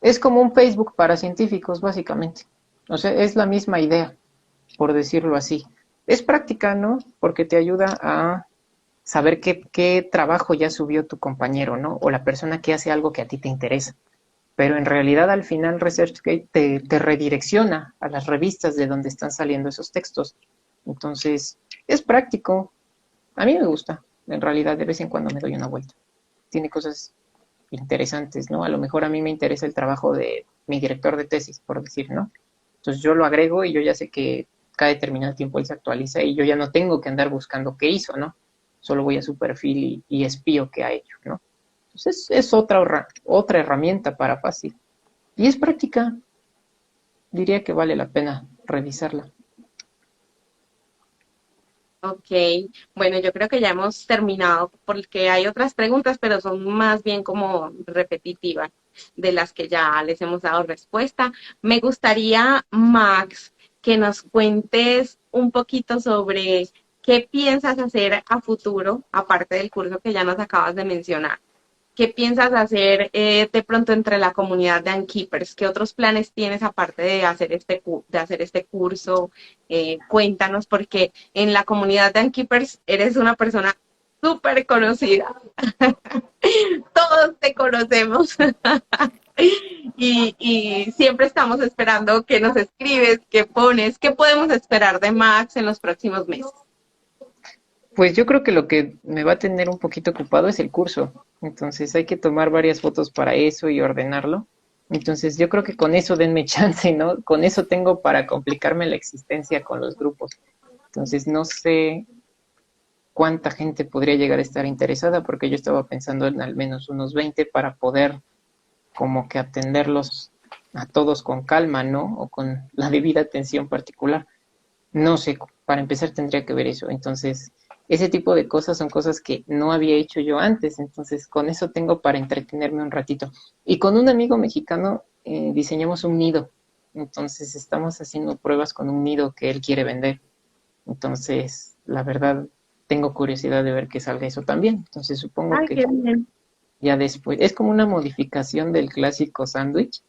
Es como un Facebook para científicos, básicamente. O sea, es la misma idea, por decirlo así. Es práctica, ¿no? Porque te ayuda a saber qué trabajo ya subió tu compañero, ¿no? O la persona que hace algo que a ti te interesa. pero en realidad al final ResearchGate te redirecciona a las revistas de donde están saliendo esos textos. Entonces, es práctico. A mí me gusta, en realidad de vez en cuando me doy una vuelta. Tiene cosas interesantes, ¿no? A lo mejor a mí me interesa el trabajo de mi director de tesis, por decir, ¿no? Entonces yo lo agrego y yo ya sé que cada determinado tiempo él se actualiza y yo ya no tengo que andar buscando qué hizo, ¿no? Solo voy a su perfil y espío qué ha hecho, ¿no? Entonces es otra herramienta para fácil. Y es práctica, diría que vale la pena revisarla. Ok, bueno, yo creo que ya hemos terminado porque hay otras preguntas, pero son más bien como repetitivas de las que ya les hemos dado respuesta. Me gustaría, Max, que nos cuentes un poquito sobre qué piensas hacer a futuro, aparte del curso que ya nos acabas de mencionar. ¿Qué piensas hacer de pronto entre la comunidad de Ankeepers? ¿Qué otros planes tienes aparte de hacer de hacer este curso? Cuéntanos, porque en la comunidad de Ankeepers eres una persona súper conocida. Todos te conocemos y siempre estamos esperando que nos escribes, qué pones, qué podemos esperar de Max en los próximos meses. Pues yo creo que lo que me va a tener un poquito ocupado es el curso. Entonces hay que tomar varias fotos para eso y ordenarlo. Entonces yo creo que con eso denme chance, ¿no? Con eso tengo para complicarme la existencia con los grupos. Entonces no sé cuánta gente podría llegar a estar interesada porque yo estaba pensando en al menos unos 20 para poder como que atenderlos a todos con calma, ¿no? O con la debida atención particular. No sé, para empezar tendría que ver eso. Entonces, ese tipo de cosas son cosas que no había hecho yo antes. Entonces, con eso tengo para entretenerme un ratito. Y con un amigo mexicano diseñamos un nido. Entonces, estamos haciendo pruebas con un nido que él quiere vender. Entonces, la verdad, tengo curiosidad de ver que salga eso también. Entonces, supongo Ay, que qué bien. ya después, es como una modificación del clásico sándwich,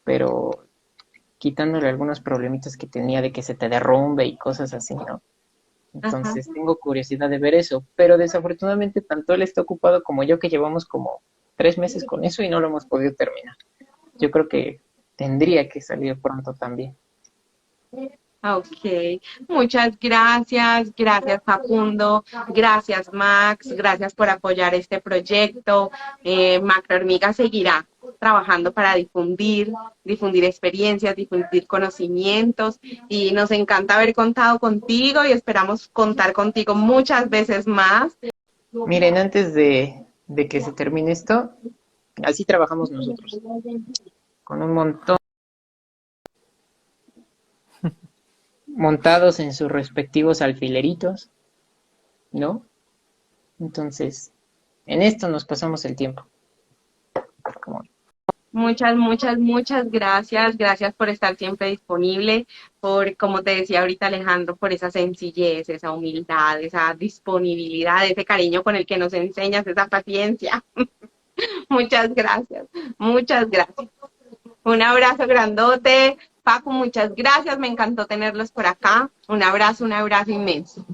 pero quitándole algunos problemitas que tenía de que se te derrumbe y cosas así, ¿no? Ajá. Entonces tengo curiosidad de ver eso, pero desafortunadamente tanto él está ocupado como yo que llevamos como 3 meses con eso y no lo hemos podido terminar. Yo creo que tendría que salir pronto también. Ok, muchas gracias, gracias Facundo, gracias Max, gracias por apoyar este proyecto. Macrohormiga seguirá trabajando para difundir experiencias, difundir conocimientos y nos encanta haber contado contigo y esperamos contar contigo muchas veces más. Miren, antes de que se termine esto, así trabajamos nosotros, con un montón montados en sus respectivos alfileritos, ¿no? Entonces, en esto nos pasamos el tiempo. Como Muchas, muchas, muchas gracias. Gracias por estar siempre disponible, por, como te decía ahorita Alejandro, por esa sencillez, esa humildad, esa disponibilidad, ese cariño con el que nos enseñas, esa paciencia. Muchas gracias, muchas gracias. Un abrazo grandote. Paco, muchas gracias. Me encantó tenerlos por acá. Un abrazo inmenso.